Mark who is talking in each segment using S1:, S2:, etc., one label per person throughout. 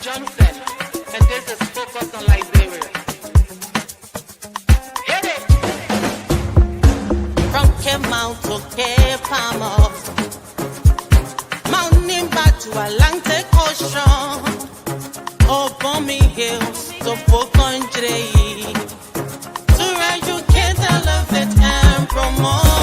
S1: and this is focused on Liberia. Hit it! From Cape Mount to Cape Palmer, Mount Nimba to Atlantic Ocean, Obomi Hills to Boakai, to educate, elevate, and promote.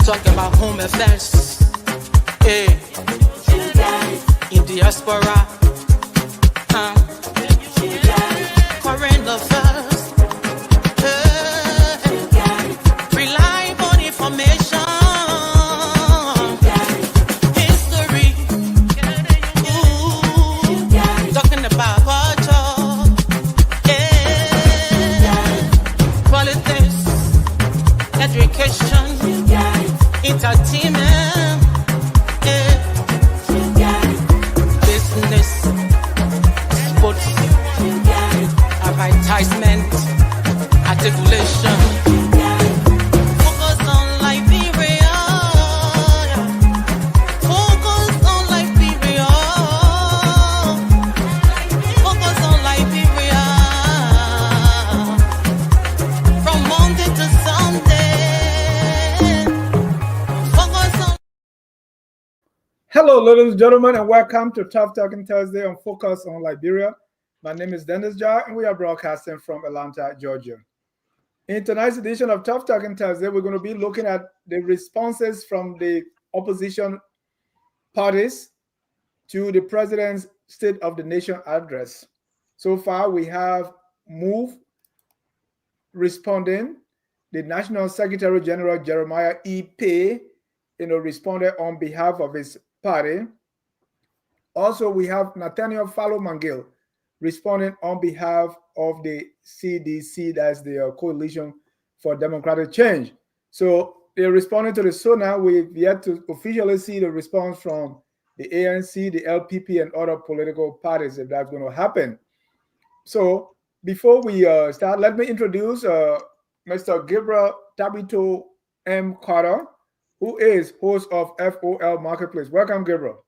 S1: Talk about home affairs, in diaspora, current affairs, reliable information, history, talking about culture, politics, education, entertainment, business, sports, advertisement, articulation. Focus on Liberia. Focus on Liberia. Focus on Liberia. From Monday to Sunday.
S2: Hello, ladies and gentlemen, and welcome to Tough Talking Thursday on Focus on Liberia. My name is Dennis Jar, and we are broadcasting from Atlanta, Georgia. In tonight's edition of Tough Talking Thursday, we're going to be looking at the responses from the opposition parties to the President's State of the Nation address. So far, we have MOVE responding, the National Secretary General Jeremiah E. Pay, responded on behalf of his party. Also, we have Nathaniel Fallow-Mangill responding on behalf of the CDC, that's the Coalition for Democratic Change. So they're responding to the SONA. We've yet to officially see the response from the ANC, the LPP, and other political parties, if that's going to happen. So before we start, let me introduce Mr. Gabriel Tabito M. Carter, who is host of FOL Marketplace. Welcome, Gabriel.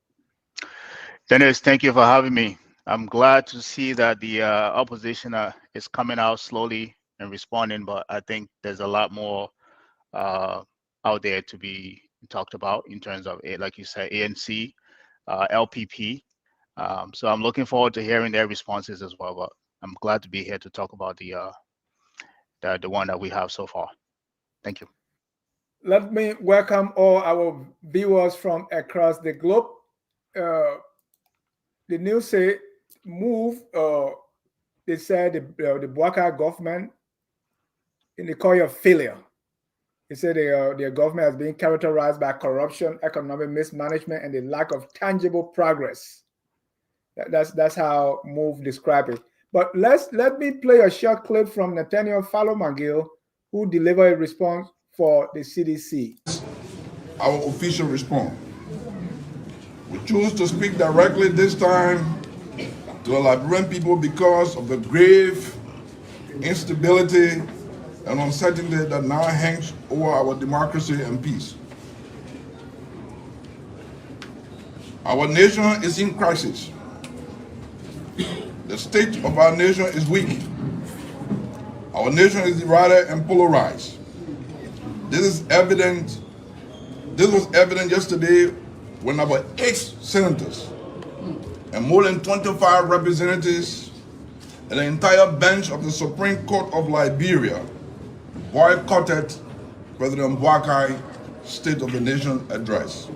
S3: Dennis, thank you for having me. I'm glad to see that the opposition is coming out slowly and responding, but I think there's a lot more out there to be talked about in terms of, like you said, ANC, LPP. So I'm looking forward to hearing their responses as well, but I'm glad to be here to talk about the one that we have so far. Thank you.
S2: Let me welcome all our viewers from across the globe. The news say MOVE, they said the Boakai government, they call it a failure. They said their government has been characterized by corruption, economic mismanagement, and the lack of tangible progress. That's how MOVE described it. But let me play a short clip from Nathaniel Fallow-Mangill, who delivered a response for the CDC.
S4: Our official response. We choose to speak directly this time to the Liberian people because of the grave instability and uncertainty that now hangs over our democracy and peace. Our nation is in crisis. The state of our nation is weak. Our nation is divided and polarized. This was evident yesterday when our 8 senators and more than 25 representatives and the entire bench of the Supreme Court of Liberia boycotted President Boakai's State of the Nation address.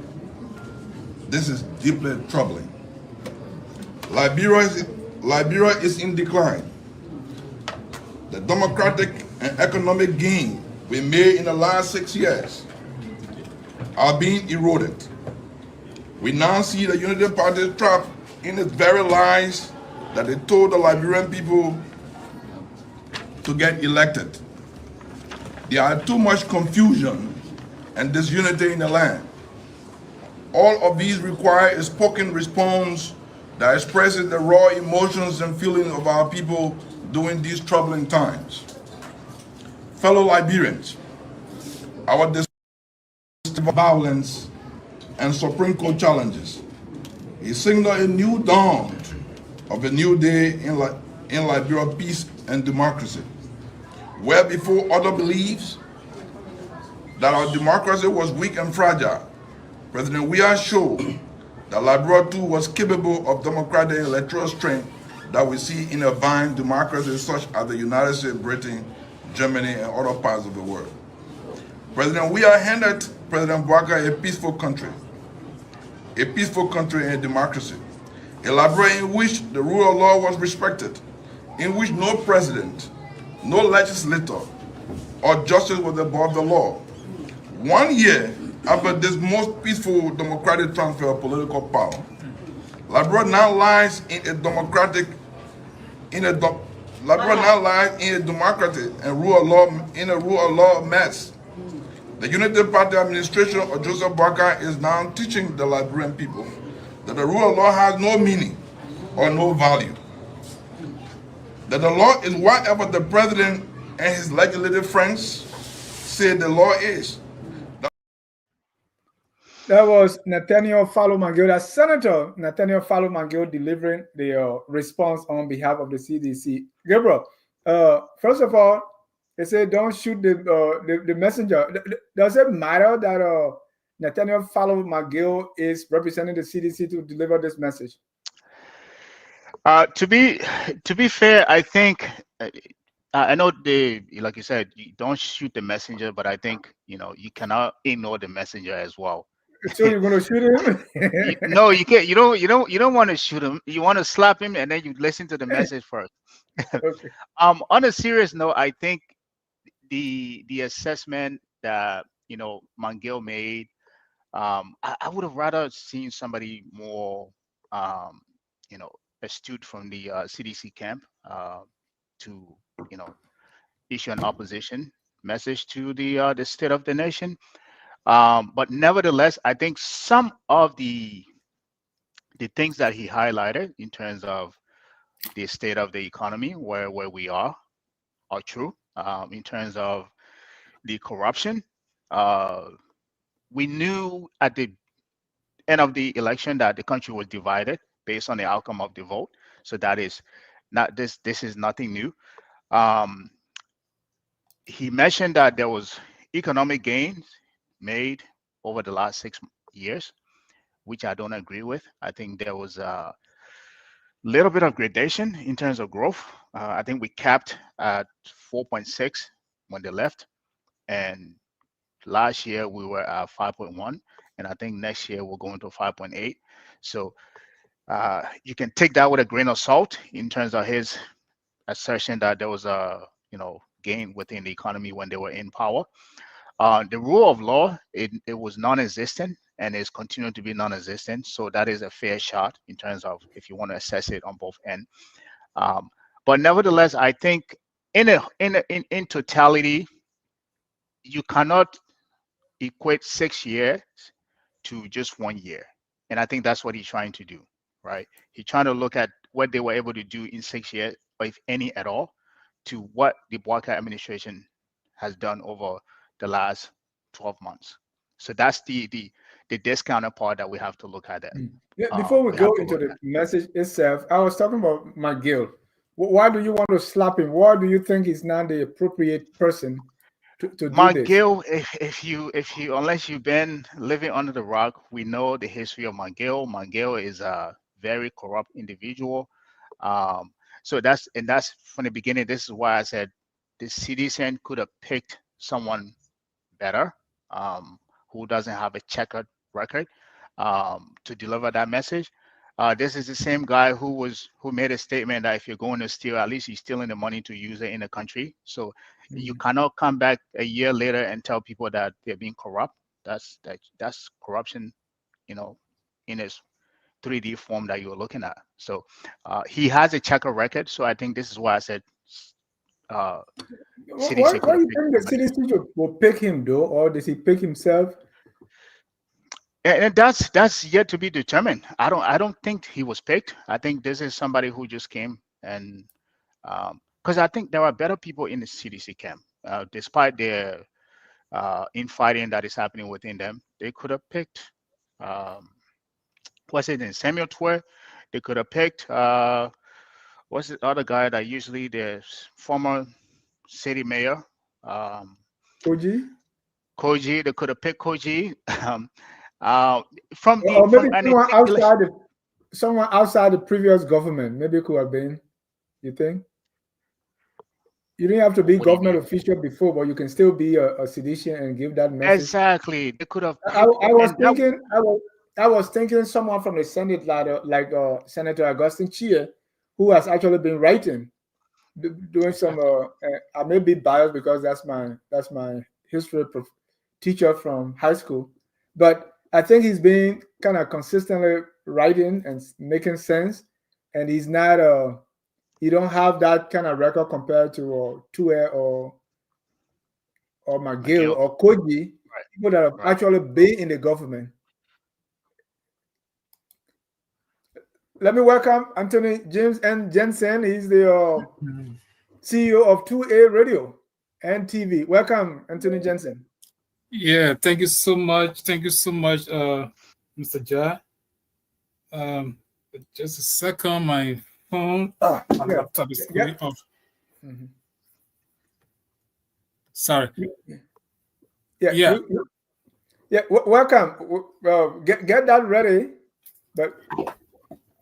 S4: This is deeply troubling. Liberia is in decline. The democratic and economic gain we made in the last 6 years are being eroded. We now see the Unity Party trapped in its very lies that they told the Liberian people to get elected. There are too much confusion and disunity in the land. All of these require a spoken response that expresses the raw emotions and feelings of our people during these troubling times. Fellow Liberians, our violence and Supreme Court challenges, he signaled a new dawn of a new day in Liberia peace and democracy. Where before others believed that our democracy was weak and fragile, President Weah showed that Liberia too was capable of democratic electoral strength that we see in advanced democracies such as the United States, Britain, Germany, and other parts of the world. President Weah handed President Boakai a peaceful country and a democracy, a Liberia in which the rule of law was respected, in which no president, no legislator, or justice was above the law. 1 year after this most peaceful democratic transfer of political power, Liberia now lies in a democratic and rule of law mess. The Unity Party administration of Joseph Boakai is now teaching the Liberian people that the rule of law has no meaning or no value. That the law is whatever the president and his legislative friends say the law is.
S2: That was Nathaniel Fallow Mangill, that's Senator Nathaniel Fallow Mangill delivering the response on behalf of the CDC. Gabriel, first of all, they say don't shoot the messenger. Does it matter that Nathaniel Fallow Mangill is representing the CDC to deliver this message?
S3: To be fair, I think I know like you said, you don't shoot the messenger, but I think you cannot ignore the messenger as well.
S2: So you're going to shoot him?
S3: No, you can't. You don't want to shoot him. You want to slap him, and then you listen to the message first.
S2: Okay.
S3: On a serious note, I think the assessment that Mangill made, I would have rather seen somebody more astute from the CDC camp to issue an opposition message to the state of the nation. But nevertheless, I think some of the things that he highlighted in terms of the state of the economy, where we are true. In terms of the corruption, we knew at the end of the election that the country was divided based on the outcome of the vote. So that is not this. This is nothing new. Um, he mentioned that there was economic gains made over the last 6 years, which I don't agree with. I think there was a little bit of gradation in terms of growth. I think we capped at 4.6 when they left, and last year we were at 5.1, and I think next year we're going to 5.8. So you can take that with a grain of salt in terms of his assertion that there was a gain within the economy when they were in power. The rule of law, it was non-existent and is continuing to be non-existent. So that is a fair shot in terms of if you want to assess it on both ends. But nevertheless, I think in totality, you cannot equate 6 years to just 1 year. And I think that's what he's trying to do, right? He's trying to look at what they were able to do in 6 years, or if any at all, to what the Boakai administration has done over the last 12 months. So that's the discounted part that we have to look at.
S2: Before we go into the message itself, I was talking about Mangill. Why do you want to slap him? Why do you think he's not the appropriate person to do
S3: Mangill, if you unless you've been living under the rock, we know the history of Mangill. Mangill is a very corrupt individual. So that's from the beginning. This is why I said the citizen could have picked someone better, who doesn't have a checkered record, to deliver that message. This is the same guy who made a statement that if you're going to steal, at least you're stealing the money to use it in the country. So you cannot come back a year later and tell people that they're being corrupt. That's corruption, in his 3D form that you were looking at. So he has a checker record. So I think this is why I said CDC could
S2: Why
S3: have
S2: you
S3: picked
S2: think the
S3: somebody.
S2: CDC will pick him though, or does he pick himself?
S3: And that's yet to be determined. I don't think he was picked. I think this is somebody who just came and because I think there are better people in the CDC camp, despite their infighting that is happening within them. They could have picked what's it in Samuel Twer. They could have picked what's the other guy that usually the former city mayor,
S2: Koji?
S3: Koji. They could have picked Koji. From
S2: Or maybe
S3: an articulation.
S2: someone outside the previous government. Maybe it could have been. You think? You didn't have to be
S3: What do you
S2: government
S3: mean?
S2: official before, but you can still be a seditious and give that message.
S3: Exactly. They could have
S2: I
S3: picked,
S2: was
S3: and that,
S2: thinking, I was thinking someone from the Senate, like Senator Augustine Chia, who has actually been writing, doing some. I may be biased because that's my history teacher from high school, but I think he's been kind of consistently writing and making sense, and he's not he don't have that kind of record compared to Tue or McGill
S3: McGill.
S2: or Koji,
S3: Right.
S2: people that have
S3: Right.
S2: actually been in the government. Let me welcome Anthony James N. Jensen. He's the CEO of 2A Radio and TV. Welcome, Anthony Jensen.
S5: Yeah, thank you so much. Thank you so much, Mr. Ja. Just a second, my phone, my
S2: yeah.
S5: laptop is going off.
S2: Mhm.
S5: Sorry.
S2: Yeah.
S5: Yeah.
S2: Welcome. Well, get that ready. But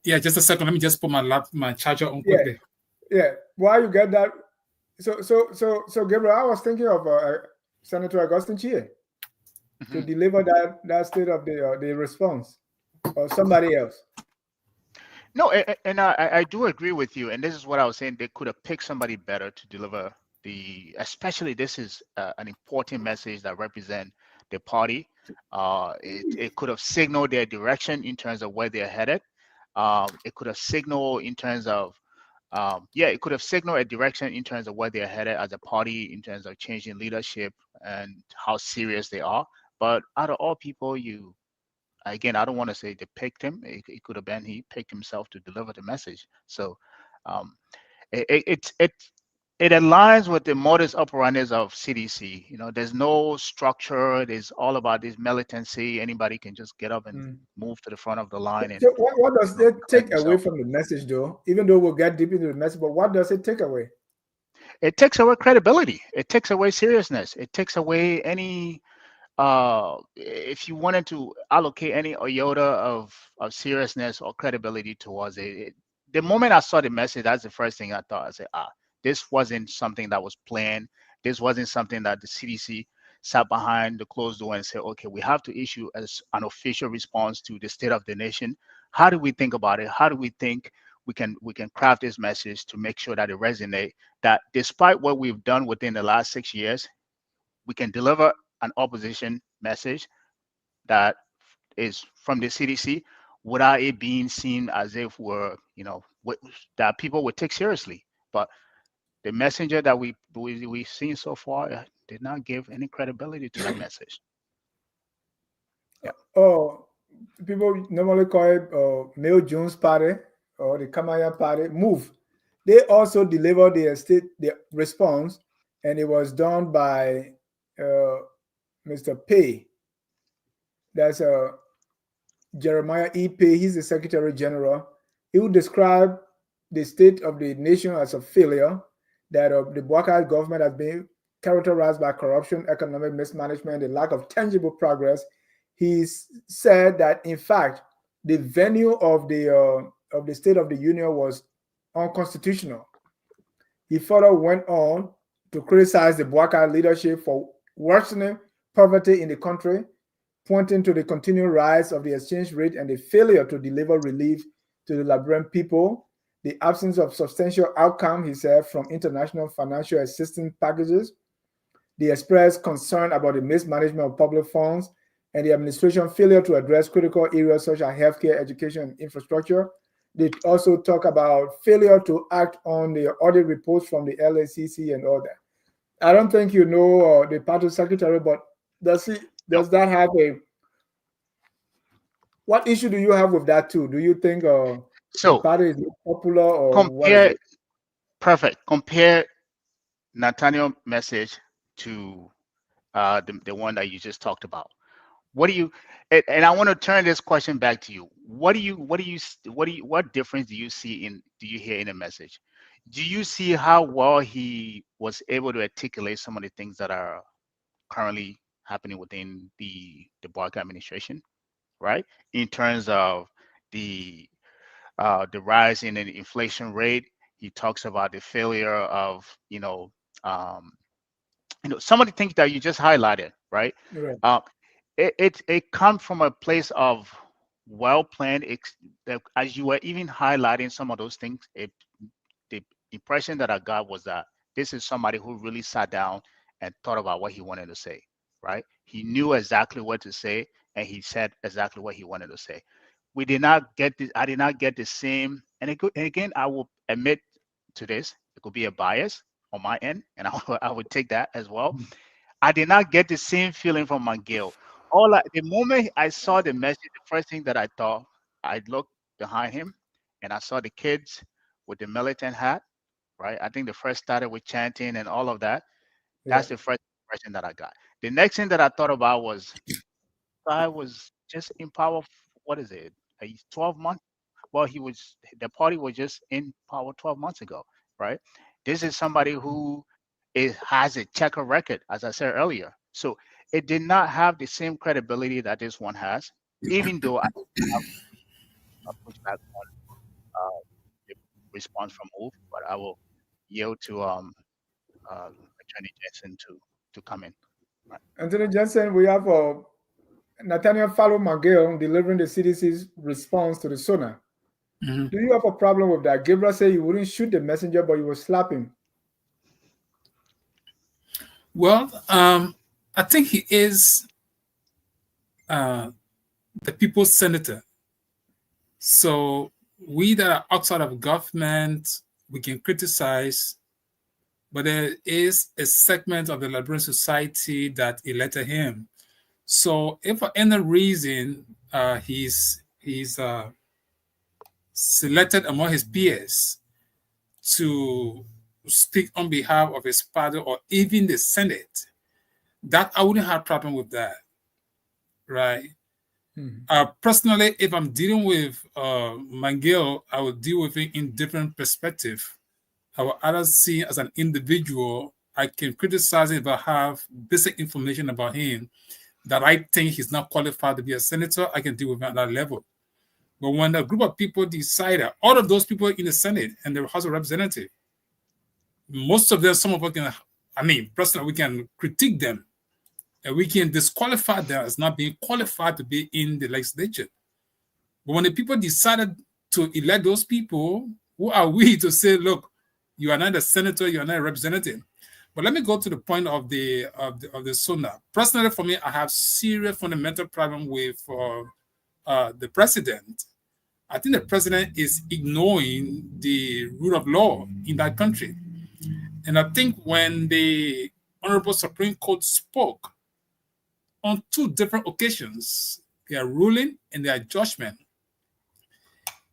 S5: Yeah, just a second. Let me just put my charger on
S2: yeah,
S5: quickly.
S2: yeah. While you get that, so Gabriel, I was thinking of Senator Augustine Chia to deliver that state of the response, or somebody else.
S3: No, and I do agree with you. And this is what I was saying. They could have picked somebody better to deliver especially this is an important message that represent the party. It could have signaled their direction in terms of where they're headed. It could have signaled in terms of, it could have signaled a direction in terms of where they're headed as a party, in terms of changing leadership and how serious they are. But out of all people, again, I don't want to say they picked him. It could have been he picked himself to deliver the message. So it aligns with the modus operandi of CDC. You know, there's no structure. It's all about this militancy. Anybody can just get up and move to the front of the line. And
S2: So what does it take away
S3: himself.
S2: from the message, though? Even though we'll get deep into the message, but what does it take away?
S3: It takes away credibility. It takes away seriousness. It takes away any if you wanted to allocate any iota of seriousness or credibility towards it, the moment I saw the message, that's the first thing I thought. I said, this wasn't something that was planned. This wasn't something that the CDC sat behind the closed door and said, okay, we have to issue as an official response to the state of the nation. How do we think about it? How do we think we can craft this message to make sure that it resonates, that despite what we've done within the last 6 years, we can deliver an opposition message that is from the CDC without it being seen as if we're, that people would take seriously. But the messenger that we've seen so far did not give any credibility to that message. Yeah.
S2: Oh, people normally call it Mayo Jones Party or the Kamaya Party move. They also delivered the response, and it was done by Mr. Pei. That's Jeremiah E. Pei. He's the Secretary General. He would describe the state of the nation as a failure, that the Boakai government has been characterized by corruption, economic mismanagement, the lack of tangible progress. He said that, in fact, the venue of the State of the Union was unconstitutional. He further went on to criticize the Boakai leadership for worsening poverty in the country, pointing to the continued rise of the exchange rate and the failure to deliver relief to the Liberian people, the absence of substantial outcome, he said, from international financial assistance packages, the expressed concern about the mismanagement of public funds, and the administration failure to address critical areas such as healthcare, education, and infrastructure. They also talk about failure to act on the audit reports from the LACC and all that. I don't think you know the party secretary, but does that have a, what issue do you have with that too? Do you think the
S3: So
S2: party is popular or what is
S3: compare,
S2: it?
S3: perfect. Compare Nathaniel message to the one that you just talked about. What do you, and I want to turn this question back to you. What difference do you see do you hear in the message? Do you see how well he was able to articulate some of the things that are currently happening within the Boakai administration, right? In terms of the the rise in the inflation rate, he talks about the failure of um, some of the things that you just highlighted, right?
S2: Right.
S3: It comes from a place of well planned. As you were even highlighting some of those things, the impression that I got was that this is somebody who really sat down and thought about what he wanted to say, right? He knew exactly what to say, and he said exactly what he wanted to say. We did not get this. I did not get the same. And again, I will admit to this. It could be a bias on my end, and I would take that as well. I did not get the same feeling from McGill. The moment I saw the message, the first thing that I thought, I looked behind him, and I saw the kids with the militant hat, right? I think the first started with chanting and all of that.
S2: Yeah.
S3: That's the first impression that I got. The next thing that I thought about was I was just in power. What is it? 12 months. Well, the party was just in power 12 months ago, right? This is somebody who has a checker record, as I said earlier. So it did not have the same credibility that this one has, even though I push back on the response from Wolf, but I will yield to Attorney Jensen to come in. Right.
S2: Anthony Jensen, we have Nathaniel Fallow McGill delivering the CDC's response to the SONA.
S5: Mhm.
S2: Do you have a problem with that? Gabriel said you wouldn't shoot the messenger, but you will slap him.
S5: Well, I think he is the people's senator. So we that are outside of government, we can criticize, but there is a segment of the Liberian society that elected him. So if for any reason he's selected among his peers to speak on behalf of his party or even the Senate, that I wouldn't have a problem with that, right? Personally, if I'm dealing with McGill, I will deal with it in different perspective. I will either see him as an individual. I can criticize him if I have basic information about him that I think he's not qualified to be a senator. I can deal with him at that level. But when a group of people decide, all of those people in the Senate and the House of Representatives, most of them, some of us can, personally, we can critique them and we can disqualify them as not being qualified to be in the legislature. But when the people decided to elect those people, who are we to say, look, you are not a senator, you are not a representative? But let me go to the point of the SONA. Personally, for me, I have serious fundamental problem with the president. I think the president is ignoring the rule of law in that country. And I think when the Honorable Supreme Court spoke on two different occasions, their ruling and their judgment,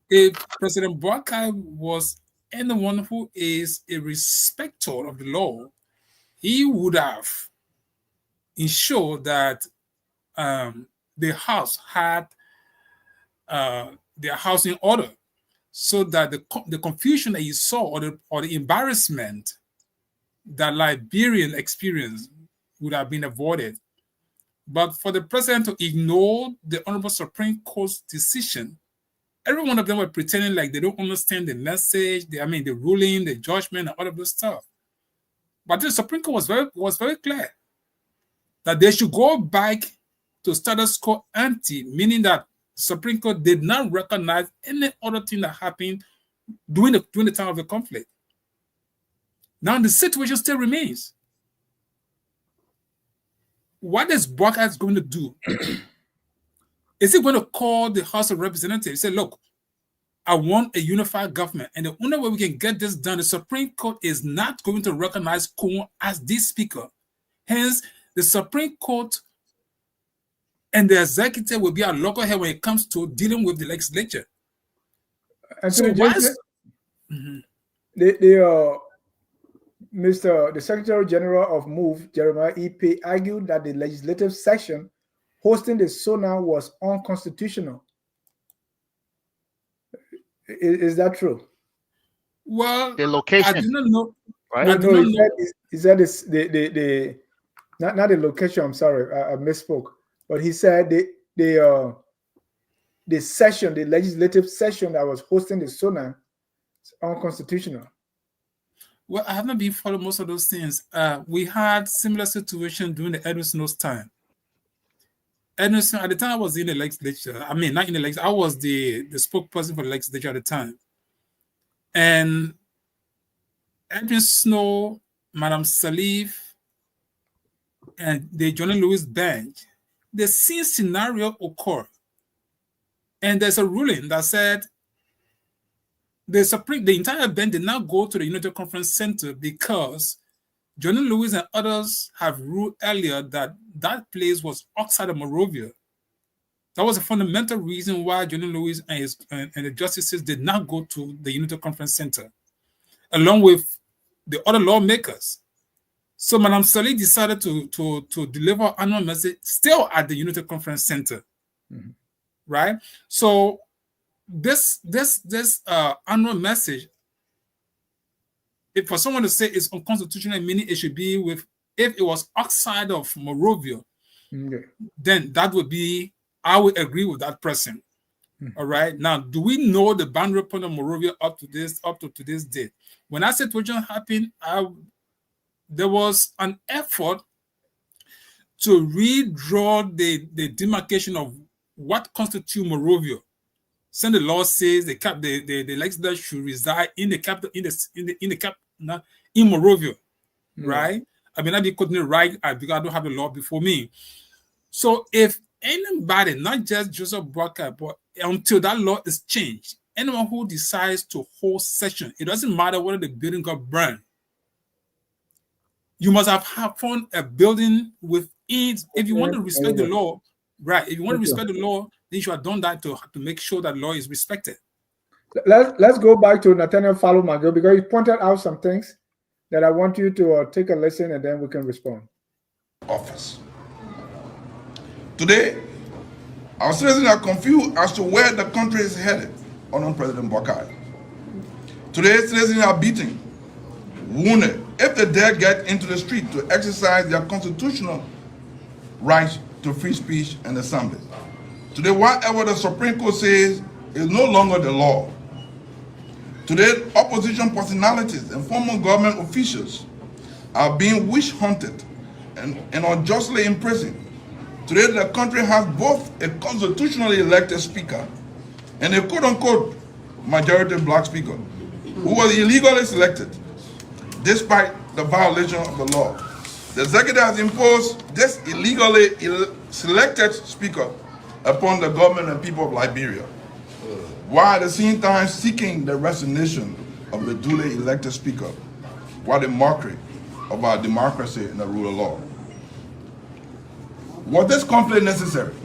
S5: if President Boakai was anyone who is a respecter of the law, he would have ensured that the House had their house in order, so that the confusion that you saw or the embarrassment that Liberian experienced would have been avoided. But for the president to ignore the Honorable Supreme Court's decision, every one of them were pretending like they don't understand the message, the ruling, the judgment, and all of this stuff. But the Supreme Court was very clear that they should go back to status quo ante, meaning that the Supreme Court did not recognize any other thing that happened during the time of the conflict. Now the situation still remains. What is Boakai going to do Is he going to call the House of Representatives? Say, look, I want a unified government. And the only way we can get this done, the Supreme Court is not going to recognize Kwon as the speaker. Hence, the Supreme Court and the executive will be a local head when it comes to dealing with the legislature.
S2: Anthony
S5: So
S2: James, the Secretary General of MOVE, Jeremiah E.P., argued that the legislative session hosting the SONA was unconstitutional. Is that true?
S5: Well,
S3: The location,
S5: I do not know.
S3: right?
S2: No, he said this, not the location. I'm sorry, I misspoke. But he said the session, the legislative session that was hosting the SONA, is unconstitutional.
S5: Well, I haven't been following most of those things. We had similar situation during the Edwin Snow's time. Edwin Snow, at the time I was in the legislature. I mean, not in the legislature. I was the spokesperson for the legislature at the time. And Edwin Snow, Madam Salif, and the John Lewis bench, the same scenario occurred. And there's a ruling that said the entire bench did not go to the United Conference Center because John Lewis and others have ruled earlier that that place was outside of Monrovia. That was a fundamental reason why John Lewis and the justices did not go to the United Conference Center, along with the other lawmakers. So Madam Salih decided to deliver annual message still at the United Conference Center, right? So this annual message, if for someone to say it's unconstitutional, meaning it should be if it was outside of Monrovia, then that would be, I would agree with that person. All right. Now, do we know the boundary point of Monrovia up to today's date? When that situation happened, there was an effort to redraw the demarcation of what constitutes Monrovia. Some of the law says the legislature should reside in the capital in Monrovia, right? I mean, I be quoting it right because I don't have the law before me. So if anybody, not just Joseph Boakai, but until that law is changed, anyone who decides to hold session, it doesn't matter whether the building got burned. You must have found a building within. If you want to respect the law, right? If you want to respect the law, then you should have done that to make sure that law is respected.
S2: Let's go back to Nathaniel Falumagil because he pointed out some things that I want you to take a listen and then we can respond.
S4: Office. Today, our citizens are confused as to where the country is headed under President Boakai. Today, citizens are beaten, wounded, if they dare get into the street to exercise their constitutional right to free speech and assembly. Today, whatever the Supreme Court says is no longer the law. Today, opposition personalities and former government officials are being witch hunted and unjustly imprisoned. Today, the country has both a constitutionally elected speaker and a quote-unquote majority black speaker who was illegally selected despite the violation of the law. The executive has imposed this illegally selected speaker upon the government and people of Liberia, while at the same time seeking the resignation of the duly elected speaker, while the mockery of our democracy and the rule of law. Was this conflict necessary?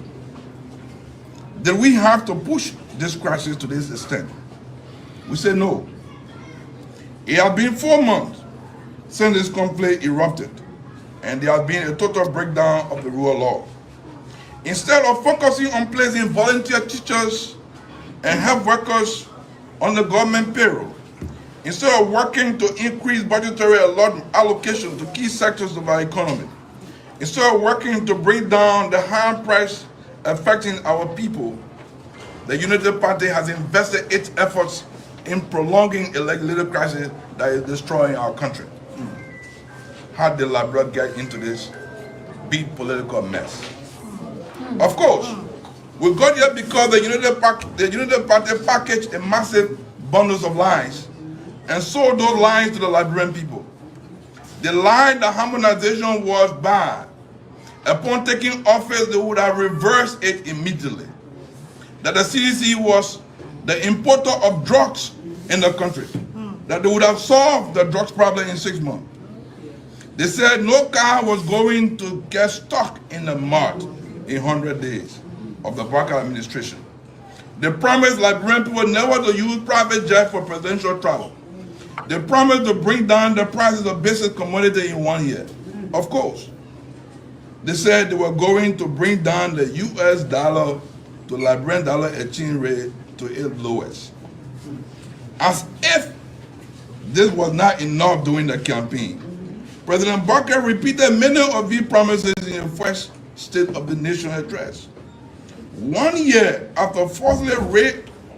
S4: Did we have to push this crisis to this extent? We say no. It has been 4 months since this conflict erupted, and there has been a total breakdown of the rule of law. Instead of focusing on placing volunteer teachers and health workers on the government payroll, instead of working to increase budgetary allocation to key sectors of our economy, instead of working to bring down the high price affecting our people, the United Party has invested its efforts in prolonging a legislative crisis that is destroying our country. How did Liberia get into this big political mess? Of course, we got here because the United Party packaged a massive bundles of lies and sold those lies to the Liberian people. They lied that harmonization was bad. Upon taking office, they would have reversed it immediately. that the CDC was the importer of drugs in the country, that they would have solved the drugs problem in 6 months. They said no car was going to get stuck in the mud in 100 days of the Boakai administration. They promised Liberian people never to use private jet for presidential travel. They promised to bring down the prices of basic commodity in 1 year. Of course. They said they were going to bring down the US dollar to Liberian dollar exchange rate to its lowest. As if this was not enough during the campaign, President Boakai repeated many of these promises in the first State of the Nation address. 1 year after falsely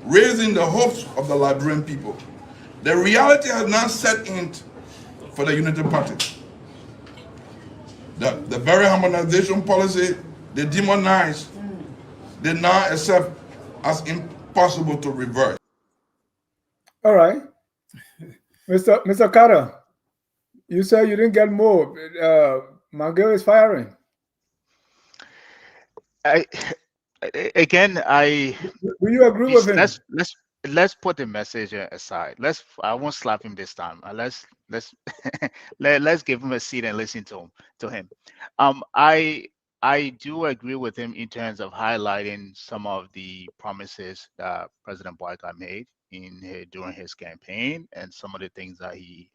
S4: raising the hopes of the Liberian people, the reality has now set in for the Unity Party. The very harmonization policy they demonized, they now accept as impossible to reverse.
S2: All right. Mr. Carter, you said you didn't get more. Mangill is firing.
S3: Do
S2: you agree with him?
S3: Let's put the message aside. I won't slap him this time. Let's give him a seat and listen to him. I do agree with him in terms of highlighting some of the promises that President Boakai made during his campaign and some of the things that he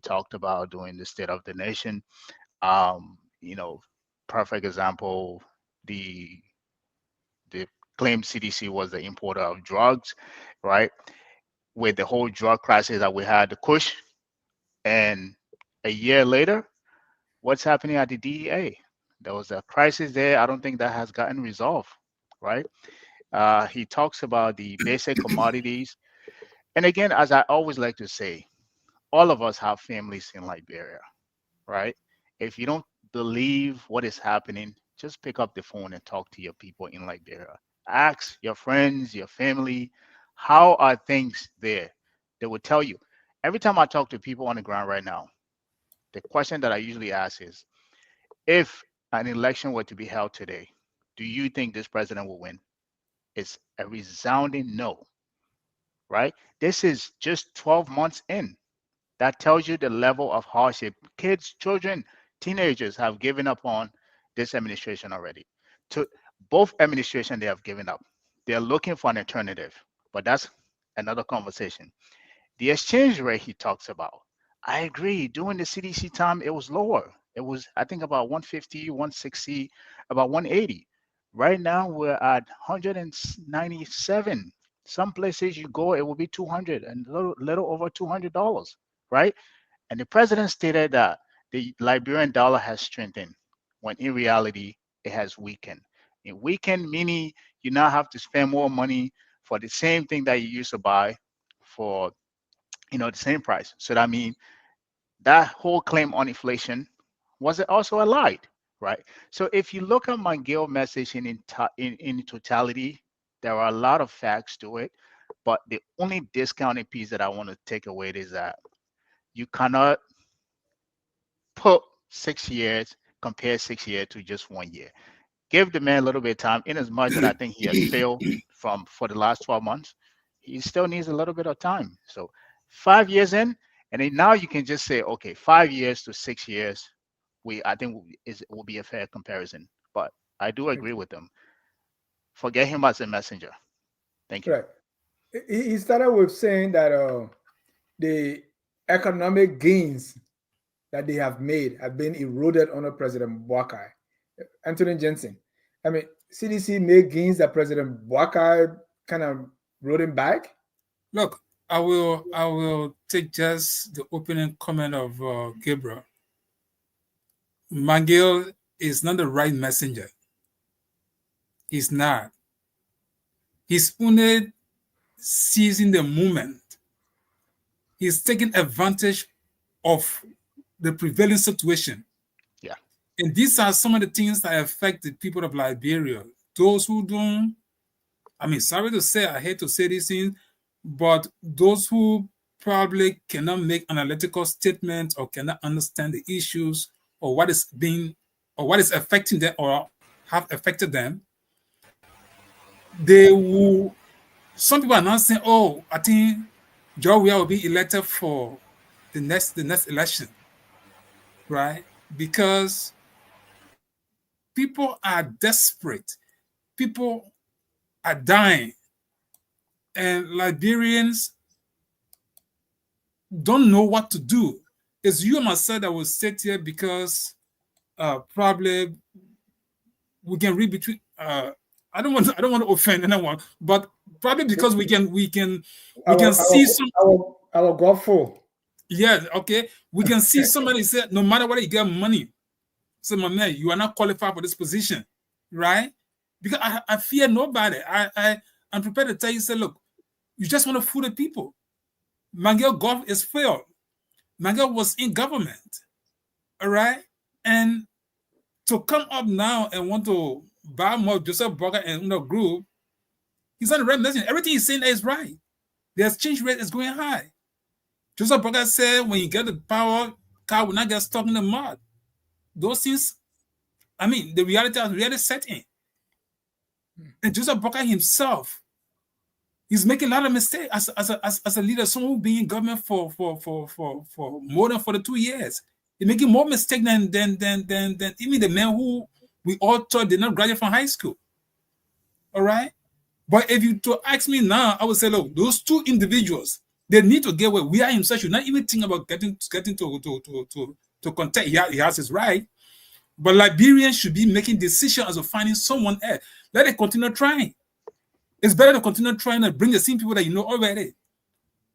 S3: talked about during the State of the Nation. Perfect example, the claimed CDC was the importer of drugs, right? With the whole drug crisis that we had, the Kush, and a year later, what's happening at the DEA? There was a crisis there. I don't think that has gotten resolved, right? He talks about the basic commodities. And again, as I always like to say, all of us have families in Liberia, right? If you don't believe what is happening, just pick up the phone and talk to your people in Liberia. Ask your friends, your family, how are things there? They will tell you. Every time I talk to people on the ground right now, the question that I usually ask is, if an election were to be held today, do you think this president will win? It's a resounding no, right? This is just 12 months in. That tells you the level of hardship kids, children, teenagers have given up on this administration already. To both administrations, they have given up. They're looking for an alternative, but that's another conversation. The exchange rate he talks about, I agree. During the CDC time, it was lower. It was, I think, about 150, 160, about 180. Right now, we're at 197. Some places you go, it will be 200 and little over $200, right? And the president stated that the Liberian dollar has strengthened, when in reality, it has weakened. It weakened meaning you now have to spend more money for the same thing that you used to buy for the same price. So that means that whole claim on inflation was also a lie, right? So if you look at Mangill message in totality, there are a lot of facts to it, but the only discounted piece that I want to take away is that you cannot put 6 years, compare 6 years to just 1 year. Give the man a little bit of time, in as much that I think he has failed for the last 12 months. He still needs a little bit of time. So 5 years in, and then now you can just say, okay, 5 years to 6 years, I think will be a fair comparison. But I do agree with him. Forget him as a messenger. Thank you.
S2: Right. He started with saying that the economic gains that they have made have been eroded under President Boakai. Anthony Jensen, I mean, CDC made gains that President Boakai kind of wrote him back.
S5: Look, I will take just the opening comment of Gabriel. Mangill is not the right messenger. He's not. He's only seizing the moment. He's taking advantage of the prevailing situation.
S3: Yeah.
S5: And these are some of the things that affect the people of Liberia. Those who don't, sorry to say, I hate to say these things, but those who probably cannot make analytical statements or cannot understand the issues or what is affecting them or have affected them, they will. Some people are now saying, "Oh, I think George Weah will be elected for the next election," right? Because people are desperate, people are dying, and Liberians don't know what to do. It's you and myself that will sit here because probably we can read between. I don't want to offend anyone, but probably because we can see some.
S2: Our Godful.
S5: Yeah, okay. We can see somebody say, no matter what you get money, say, my man, you are not qualified for this position, right? Because I fear nobody. I'm prepared to tell you, say, look, you just want to fool the people. Mangel Golf is failed. Mangel was in government, all right? And to come up now and want to buy more Joseph Boakai and group, he's not the right message. Everything he's saying is right. The exchange rate is going high. Joseph Boakai said when you get the power, car will not get stuck in the mud. Those things, I mean, the reality has really set in. And Joseph Boakai himself, he's making a lot of mistakes as a leader, someone who's been in government for more than 42 years. He's making more mistakes than even the men who we all thought did not graduate from high school. All right? But if you to ask me now, I would say, look, those two individuals, they need to get where we are himself should not even think about getting to contact. He has his right. But Liberians should be making decisions as of finding someone else. Let it continue trying. It's better to continue trying to bring the same people that you know already.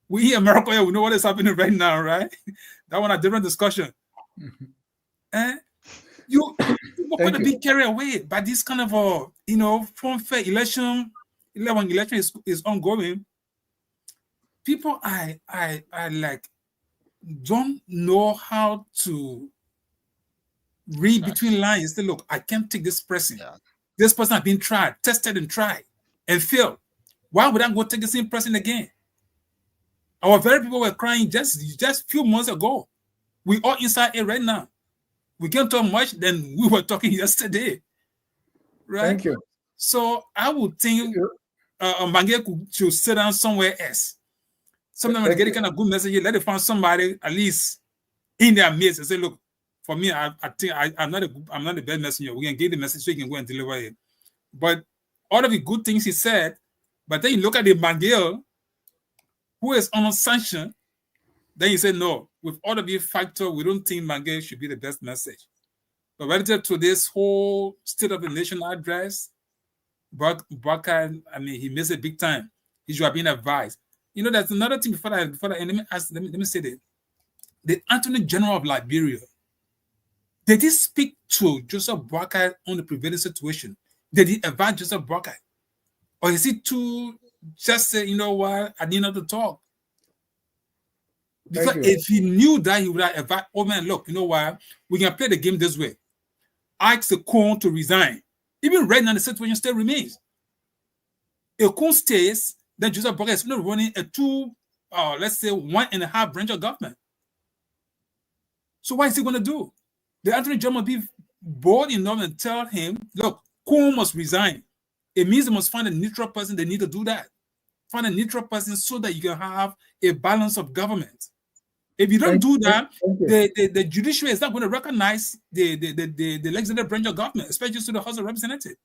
S5: We here in America, we know what is happening right now, right? That one a different discussion. You going to be carried away by this kind of from fair election. When election is ongoing, people I like don't know how to read between lines. Say, look, I can't take this person.
S3: Yeah.
S5: This person has been tried, tested and tried, and failed. Why would I go take the same person again? Our very people were crying just a few months ago. We all inside it right now. We can't talk much than we were talking yesterday. Right?
S2: Thank you.
S5: So I would think Mange should sit down somewhere else. Sometimes when they get a kind of good message, let it find somebody at least in their midst and say, look, for me, I think I'm not the best messenger. We can give the message so you can go and deliver it. But all of the good things he said, but then you look at the Mangel, who is unsanctioned, then you say, no, with all of the factors, we don't think Mangel should be the best message. But relative to this whole State of the Nation address, Boakai, I mean, he missed it big time. He should have been advised. You know, there's another thing before that, let me say this. The Attorney General of Liberia, did he speak to Joseph Boakai on the prevailing situation? Did he advise Joseph Boakai? Or is it too just say, you know what, I need not to talk? Because if he knew that, he would have advised, oh man, look, you know what, we can play the game this way. Ask the Kon to resign. Even right now, the situation still remains. If Kon stays, then Joseph Boakai is not running a let's say 1.5 branch of government. So what is he going to do? The Attorney General must be bold enough and tell him, look, Kon must resign. It means they must find a neutral person. They need to do that. Find a neutral person so that you can have a balance of government. If you don't do that, the judiciary is not going to recognize the legislative branch of government, especially to the House of Representatives.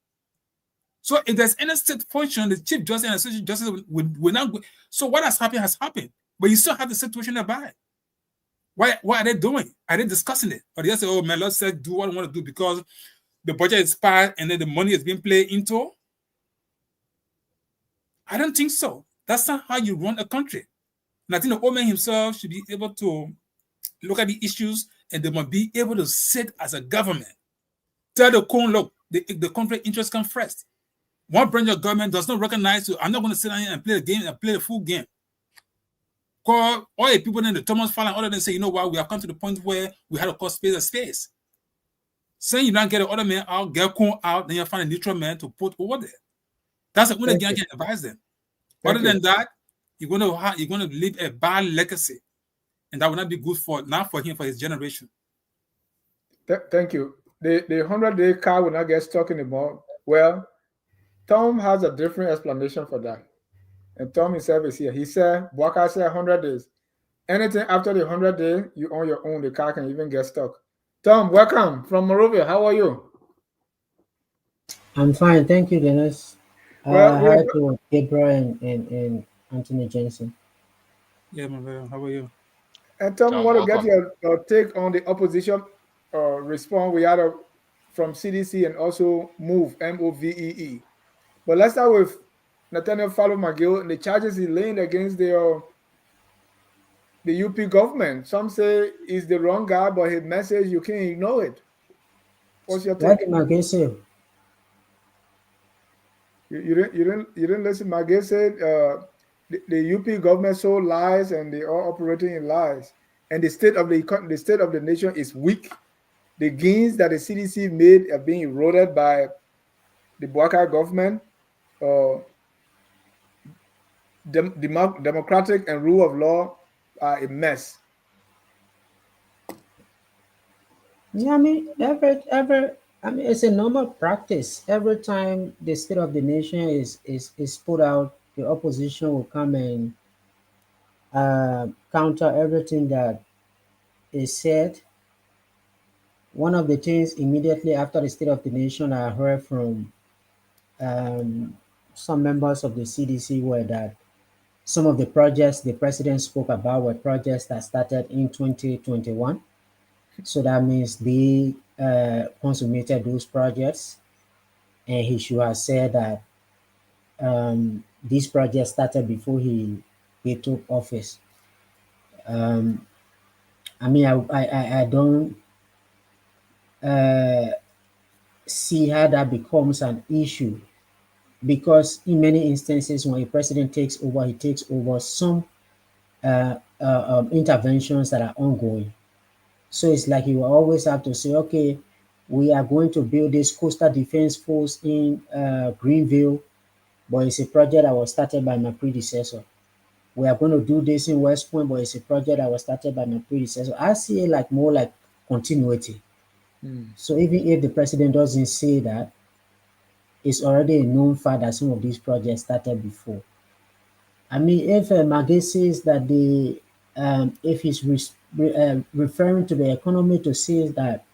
S5: So if there's any state function, the Chief Justice and Associate Justice will not go. So what has happened. But you still have the situation about it. What are they doing? Are they discussing it? Or they just say, oh man, let's do what we want to do because the budget is passed and then the money is being played into? I don't think so. That's not how you run a country. And I think the Omen himself should be able to look at the issues and they must be able to sit as a government. Tell the Kon, look, the country interest comes first. One branch of government does not recognize you. I'm not going to sit down here and play the game and play the full game. Call all the people in the Thomas Fallon, all of them say, you know what, we have come to the point where we had to call space a space. Saying you don't get the other man out, get Kon out, then you find a neutral man to put over there. That's the only thing I can advise them. Other than that, you're going to leave a bad legacy, and that will not be good for him, for his generation.
S2: Thank you. The 100-day car will not get stuck in the mud. Well, Tom has a different explanation for that. And Tom himself is here. He said, Boakai said 100 days. Anything after the 100 days, you own your own. The car can even get stuck. Tom, welcome from Morovia. How are you?
S6: I'm fine, thank you, Dennis.
S2: Well,
S6: Hi to Gabriel and Anthony Jensen.
S5: Yeah, my brother. How are you?
S2: and Tom, we
S3: Tom,
S2: want to get
S3: welcome.
S2: your take on the opposition response we had from CDC and also MOVE, MOVEE. But let's start with Nathaniel Fallow McGill and the charges he laying against the UP government. Some say he's the wrong guy, but his message, you can't ignore it. What's your
S6: What
S2: take?
S6: did Maggie say?
S2: You didn't listen. Maggie said the UP government so lies and they are operating in lies. And the state of the nation is weak. The gains that the CDC made are being eroded by the Boakai government. Democratic and rule of law are a mess.
S6: Yeah, I mean, it's a normal practice. Every time the state of the nation is put out, the opposition will come and counter everything that is said. One of the things immediately after the state of the nation I heard from um, some members of the CDC were that some of the projects the president spoke about were projects that started in 2021. So that means they consummated those projects, and he should have said that these projects started before he took office. Um, I mean, I don't uh, see how that becomes an issue, because in many instances when a president takes over, he takes over some interventions that are ongoing. So it's like you always have to say, okay, we are going to build this coastal defense force in Greenville, but it's a project that was started by my predecessor. We are going to do this in West Point, but it's a project that was started by my predecessor. I see it like more like continuity. So even if the president doesn't say that, it's already a known fact that some of these projects started before. I mean, if Maggie says that if he's referring to the economy to say that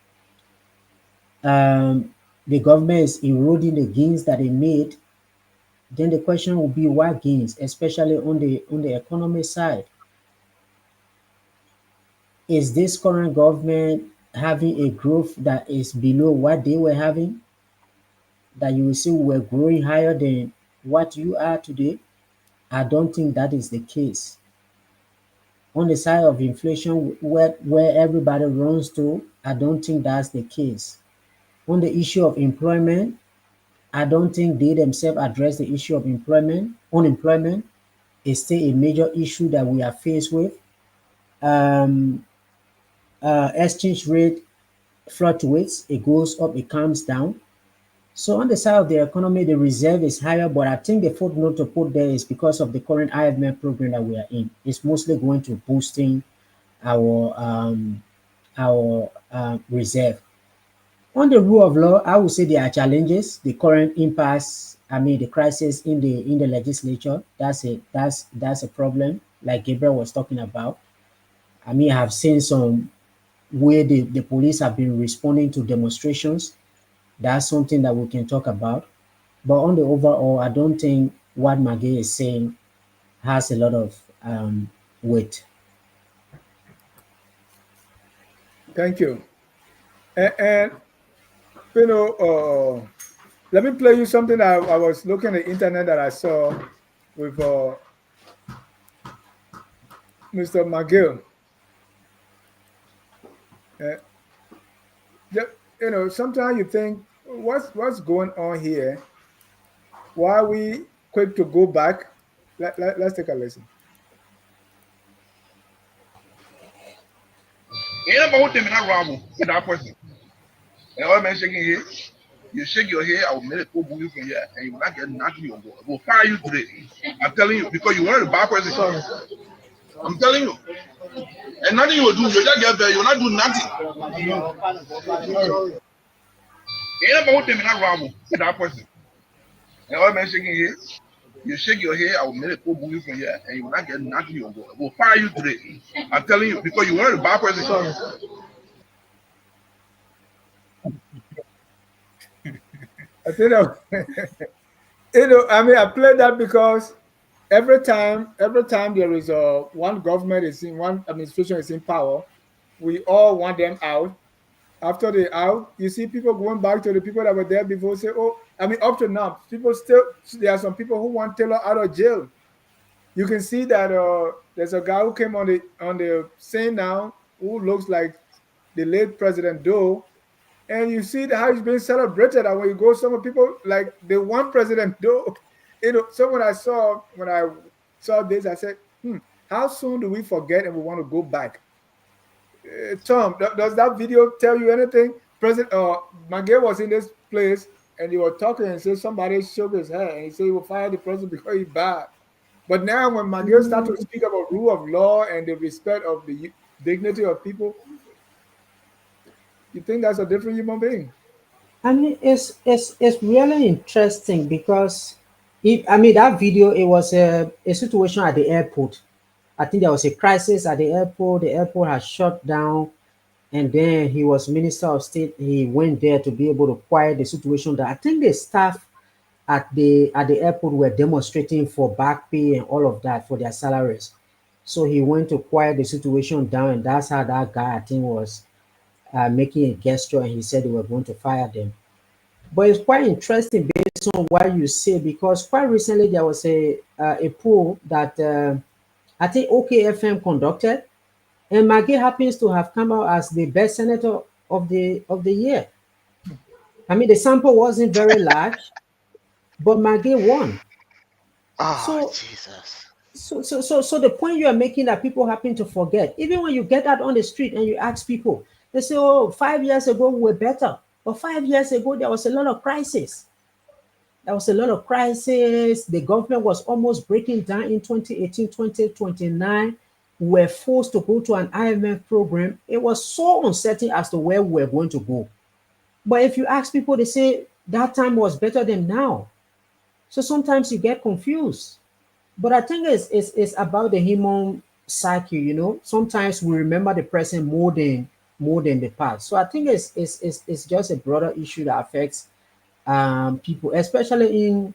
S6: the government is eroding the gains that they made, then the question will be what gains, especially on the economy side. Is this current government having a growth that is below what they were having? That you will see we're growing higher than what you are today? I don't think that is the case. On the side of inflation, where everybody runs to, I don't think that's the case. On the issue of employment, I don't think they themselves address the issue of employment. Unemployment is still a major issue that we are faced with. Exchange rate fluctuates, it goes up, it comes down. So on the side of the economy, the reserve is higher, but I think the footnote to put there is because of the current IMF program that we are in. It's mostly going to boosting our reserve. On the rule of law, I would say there are challenges. The current impasse, I mean, the crisis in the legislature. That's a problem, like Gabriel was talking about. I mean, I have seen some where the police have been responding to demonstrations. That's something that we can talk about. But on the overall, I don't think what Maggie is saying has a lot of weight.
S2: Thank you. And you know, let me play you something that I was looking at the internet that I saw with Mr. McGill. Sometimes you think, what's going on here? Why are we quick to go back? Let's take a listen.
S4: Ain't about them in a ramble with that person. And all man shaking here, you shake your hair, I will make it go you from here, and you will not get nothing you go. I will fire you today. I'm telling you, because you wanted a bad person. I'm telling you. And nothing you will do, you just get there, you will not do nothing. Ain't about them in a ramble with that person. And all man shaking here, you shake your head, I will make a move you from here, and you will not get nothing. You will fire you today. I'm telling you because you wanted a bad person.
S2: I think I mean, I play that because every time there is one government is in one administration is in power, we all want them out. After they out, you see people going back to the people that were there before. Say, oh, I mean, up to now, people still there are some people who want Taylor out of jail. You can see that there's a guy who came on the scene now who looks like the late President Doe, and you see how he's being celebrated. And when you go, some people like they want President Doe. So when I saw this, I said, how soon do we forget and we want to go back? Tom, does that video tell you anything? President Magay was in this place and they were talking and said somebody shook his head and he said he will fire the president because he's bad. But now when Magay start to speak about rule of law and the respect of the dignity of people, you think that's a different human being.
S6: And it's really interesting because if I mean that video, it was a situation at the airport. I think there was a crisis at the airport. The airport had shut down, and then he was Minister of State. He went there to be able to quiet the situation. That I think the staff at the airport were demonstrating for back pay and all of that for their salaries. So he went to quiet the situation down, and that's how that guy I think was making a gesture, and he said they were going to fire them. But it's quite interesting based on what you say because quite recently there was a poll that I think OKFM conducted, and Maggie happens to have come out as the best senator of the year. I mean the sample wasn't very large, but Maggie won.
S3: Oh,
S6: So
S3: Jesus.
S6: so the point you are making that people happen to forget, even when you get out on the street and you ask people, they say, "Oh, 5 years ago we were better," but 5 years ago there was a lot of crisis. There was a lot of crisis. The government was almost breaking down in 2018, 2029. We were forced to go to an IMF program. It was so uncertain as to where we were going to go. But if you ask people, they say that time was better than now. So sometimes you get confused. But I think it's about the human psyche, Sometimes we remember the present more than the past. So I think it's just a broader issue that affects people, especially in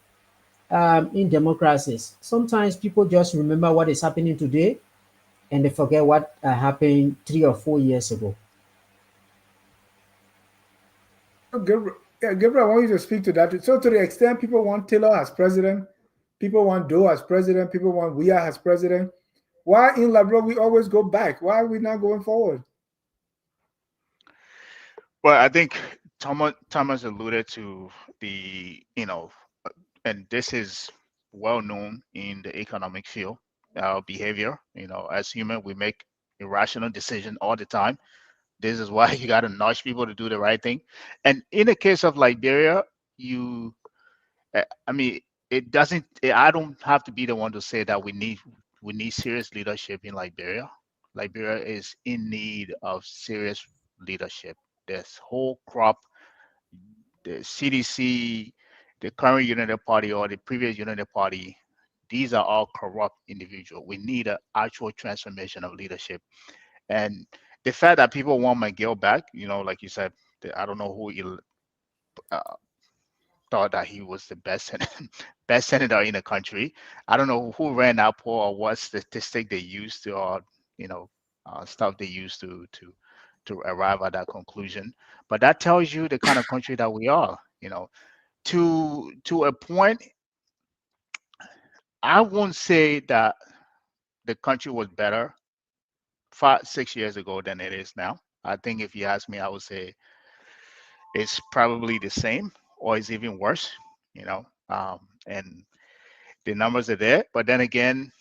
S6: democracies. Sometimes people just remember what is happening today and they forget what happened 3 or 4 years ago.
S2: Gabriel, yeah, Gabriel, I want you to speak to that. So, to the extent people want Taylor as president, people want Doe as president, people want Weah as president, why in Labrador we always go back? Why are we not going forward?
S3: Well, I think Thomas alluded to the, and this is well known in the economic field, our behavior. As human, we make irrational decisions all the time. This is why you got to nudge people to do the right thing. And in the case of Liberia, I mean, it doesn't. I don't have to be the one to say that we need serious leadership in Liberia. Liberia is in need of serious leadership. This whole crop, the CDC, the current United Party or the previous United Party, these are all corrupt individuals. We need an actual transformation of leadership. And the fact that people want Miguel back, like you said, I don't know who uh, thought that he was the best best senator in the country. I don't know who ran that poll or what statistic they used to, or stuff they used to arrive at that conclusion. But that tells you the kind of country that we are. To a point, I won't say that the country was better 5, 6 years ago than it is now. I think if you ask me, I would say it's probably the same or it's even worse. And the numbers are there. But then again,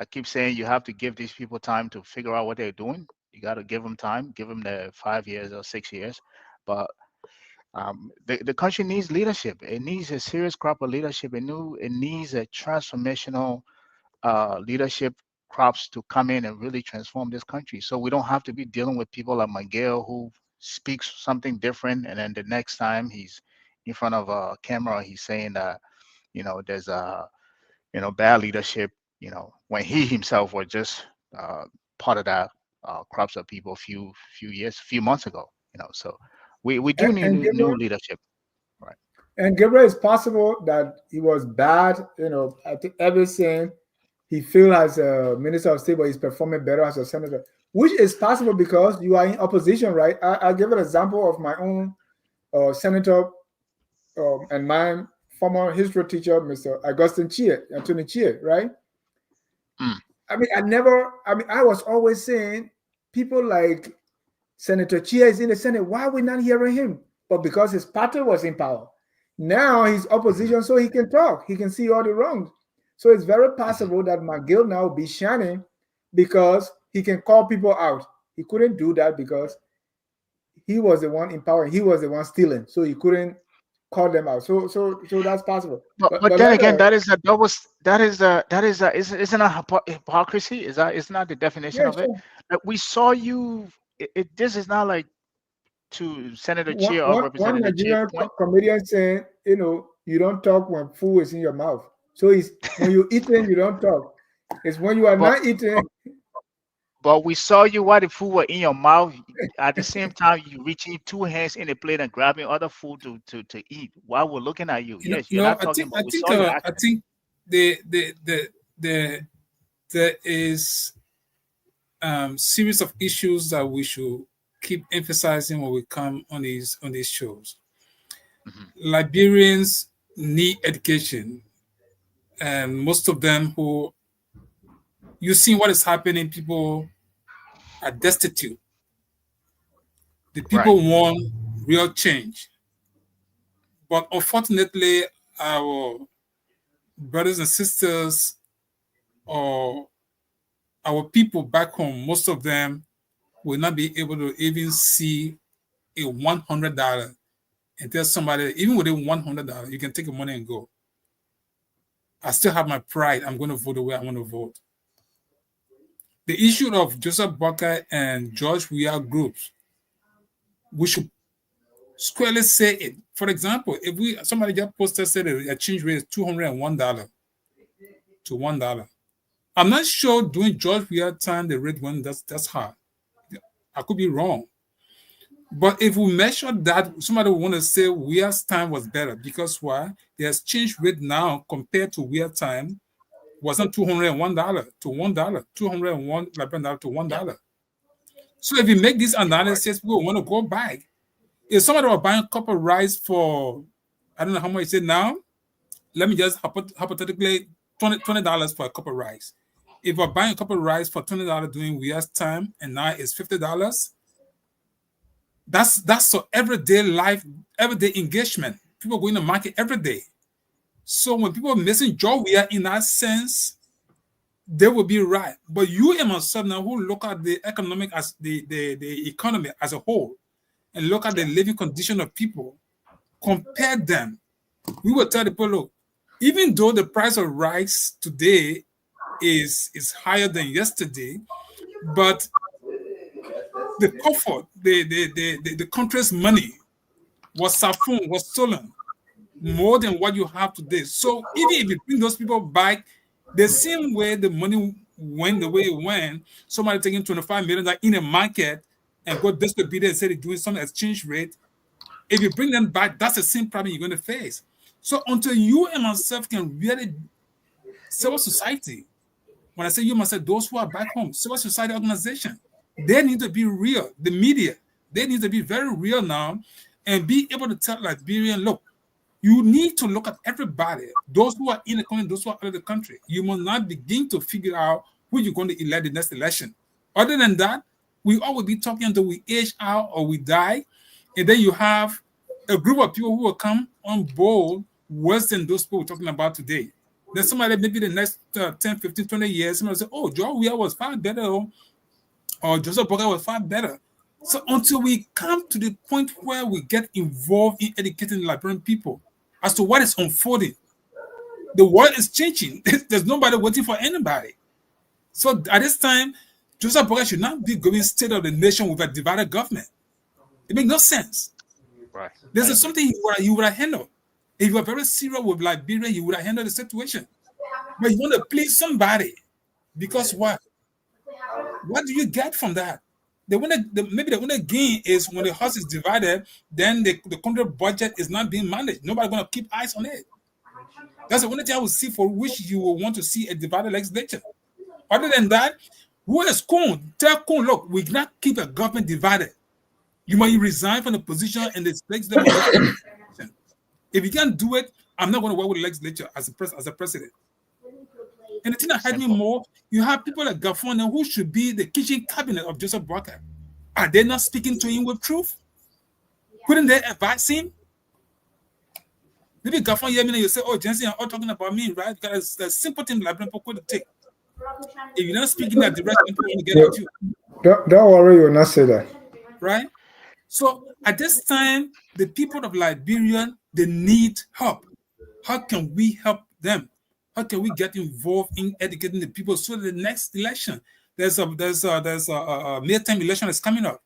S3: I keep saying you have to give these people time to figure out what they're doing. You got to give them time, give them the 5 years or 6 years. But the country needs leadership. It needs a serious crop of leadership. It needs a transformational leadership crops to come in and really transform this country. So we don't have to be dealing with people like Miguel who speaks something different, and then the next time he's in front of a camera, he's saying that there's bad leadership, when he himself was just part of that crops of people few months ago, so we do need
S2: And
S3: new
S2: Gabriel,
S3: leadership, right?
S2: it's possible that he was bad. I think everything he feel as a minister of state, but he's performing better as a senator, which is possible because you are in opposition, right? I'll give an example of my own senator and my former history teacher, Mr. Augustine Chie, Anthony Chie, right?
S3: Mm.
S2: I was always saying people like Senator Chia is in the Senate. Why are we not hearing him? But because his party was in power. Now he's opposition, so he can talk. He can see all the wrongs. So it's very possible that McGill now will be shining because he can call people out. He couldn't do that because he was the one in power. He was the one stealing, so he couldn't call them out. So that's possible.
S3: But then again, that is a double. Isn't a hypocrisy? Is not the definition
S2: yeah,
S3: of it?
S2: sure.
S3: We saw you. This is not like to Senator
S2: One,
S3: Chia or
S2: one, one
S3: Representative Chia
S2: Nigerian
S3: point.
S2: comedian saying, you don't talk when food is in your mouth. So it's when you're eating, you don't talk. It's when you are
S3: But
S2: not eating.
S3: but we saw you while the food was in your mouth. At the same time, you reaching two hands in the plate and grabbing other food to eat while we're looking at you. Yes, you're not
S5: I
S3: talking,
S5: think
S3: but we saw you
S5: I
S3: acting.
S5: think the there is series of issues that we should keep emphasizing when we come on these shows. Liberians need education, and most of them who you see what is happening, people are destitute. The
S3: Right.
S5: people want real change, but unfortunately, our brothers and sisters or our people back home, most of them will not be able to even see a $100 and tell somebody, even with a $100, you can take your money and go. I still have my pride. I'm going to vote the way I want to vote. The issue of Joseph Boakai and George Weah groups, we should squarely say it. For example, if somebody just posted said the exchange rate is $201 to $1. I'm not sure during George Weah time the rate went that's hard. I could be wrong. But if we measure that, somebody will want to say Weah's time was better because why? The exchange rate now compared to Weah time wasn't $201 to $1, $201 to $1. So if you make this analysis, we want to go back. If somebody was buying a cup of rice for, I don't know how much it is now, let me just hypothetically $20 for a cup of rice. If we're buying a cup of rice for $20 during Weah's time and now it's $50, that's so everyday life, everyday engagement. People go in the market every day. So when people are missing George Weah in that sense, they will be right. But you and myself now who look at the economic as the economy as a whole and look at the living condition of people, compare them. We will tell the people, look, even though the price of rice today is higher than yesterday, but the comfort, the country's money was stolen more than what you have today. So even if you bring those people back, the same way the money went the way it went, somebody taking 25 million in a market and got distributed and said they're doing some exchange rate. If you bring them back, that's the same problem you're going to face. So until you and myself can really, civil society, when I say you myself, those who are back home, civil society organization, they need to be real. The media, they need to be very real now and be able to tell Liberian, look, you need to look at everybody, those who are in the country, those who are out of the country. You must not begin to figure out who you're going to elect the next election. Other than that, we all will be talking until we age out or we die. And then you have a group of people who will come on board worse than those people we're talking about today. Then somebody, maybe the next 10, 15, 20 years, somebody will say, oh, George Weah was far better, or Joseph Boakai was far better. So until we come to the point where we get involved in educating the Liberian people as to what is unfolding, the world is changing. There's nobody waiting for anybody. So at this time, Joseph Boakai should not be going state of the nation with a divided government. It makes no sense.
S3: Right.
S5: This is something he would have handled. If you were very serious with Liberia, you would have handled the situation. But you want to please somebody because what? What do you get from that? Maybe the only gain is when the house is divided, then the country budget is not being managed. Nobody's gonna keep eyes on it. That's the only thing I would see for which you will want to see a divided legislature. Other than that, who is Kun? Tell Kun, look, we cannot keep a government divided. You might resign from the position and the legislature must go to election. If you can't do it, I'm not going to work with the legislature as a president. And the thing that hurt me more, you have people like Gaffon who should be the kitchen cabinet of Joseph Boakai. Are they not speaking to him with truth? Couldn't they advise him? Maybe Gaffon hear me and you say, oh, Jensen, you're all talking about me, right? Because there's simple thing Liberian people could take. If you're not speaking that direction, people will get at you.
S2: Don't worry, you'll not say that.
S5: Right? So at this time, the people of Liberia, they need help. How can we help them? How can we get involved in educating the people so that the next election, there's a midterm election that's coming up.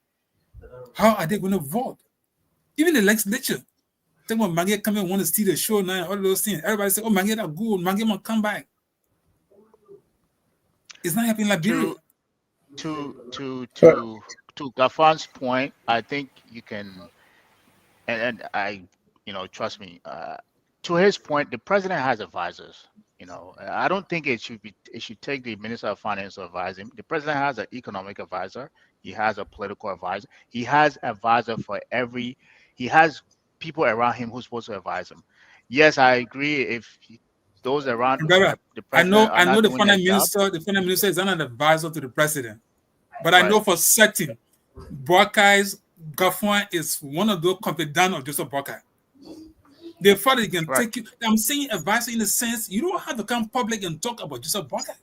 S5: How are they going to vote? Even the legislature. Think about Maggie coming want to see the show now, all those things. Everybody say, oh, Maggie, that's good. Maggie will come back. It's not happening in Liberia.
S3: To Gafan's point, I think you can, and I, trust me. To his point, the president has advisors. I don't think it should take the minister of finance to advise him. The president has an economic advisor. He has a political advisor. He has advisor for he has people around him who's supposed to advise him. Yes, I agree. If those around
S5: Brother,
S3: the president
S5: I know the
S3: doing
S5: finance
S3: their
S5: minister.
S3: job,
S5: The finance minister is not an advisor to the president, but I
S3: Right.
S5: know for certain, Boakai's Gaffon is one of those confidants of Joseph Boakai. The father can
S3: Right.
S5: take you. I'm saying advisor in the sense you don't have to come public and talk about Joseph Boakai.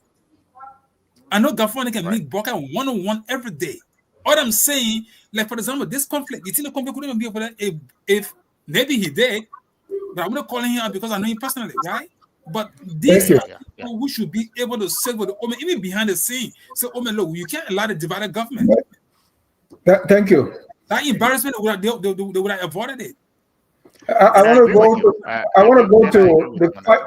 S5: I know Gaffon can
S3: Right.
S5: meet Boakai one-on-one every day. All I'm saying, like for example, this conflict, you think the conflict couldn't even be over there if maybe he did, but I'm not calling him out because I know him personally, right? But these
S2: you.
S5: are people who should be able to sit with the Omen, even behind the scene. So, Omen, look, you can't allow the divided government.
S2: Thank you.
S5: That embarrassment, they would have avoided it.
S2: I
S3: And I
S2: want to
S3: agree with
S2: go.
S3: you.
S2: I want to go
S3: and I agree
S2: to
S3: with
S2: the
S3: you on that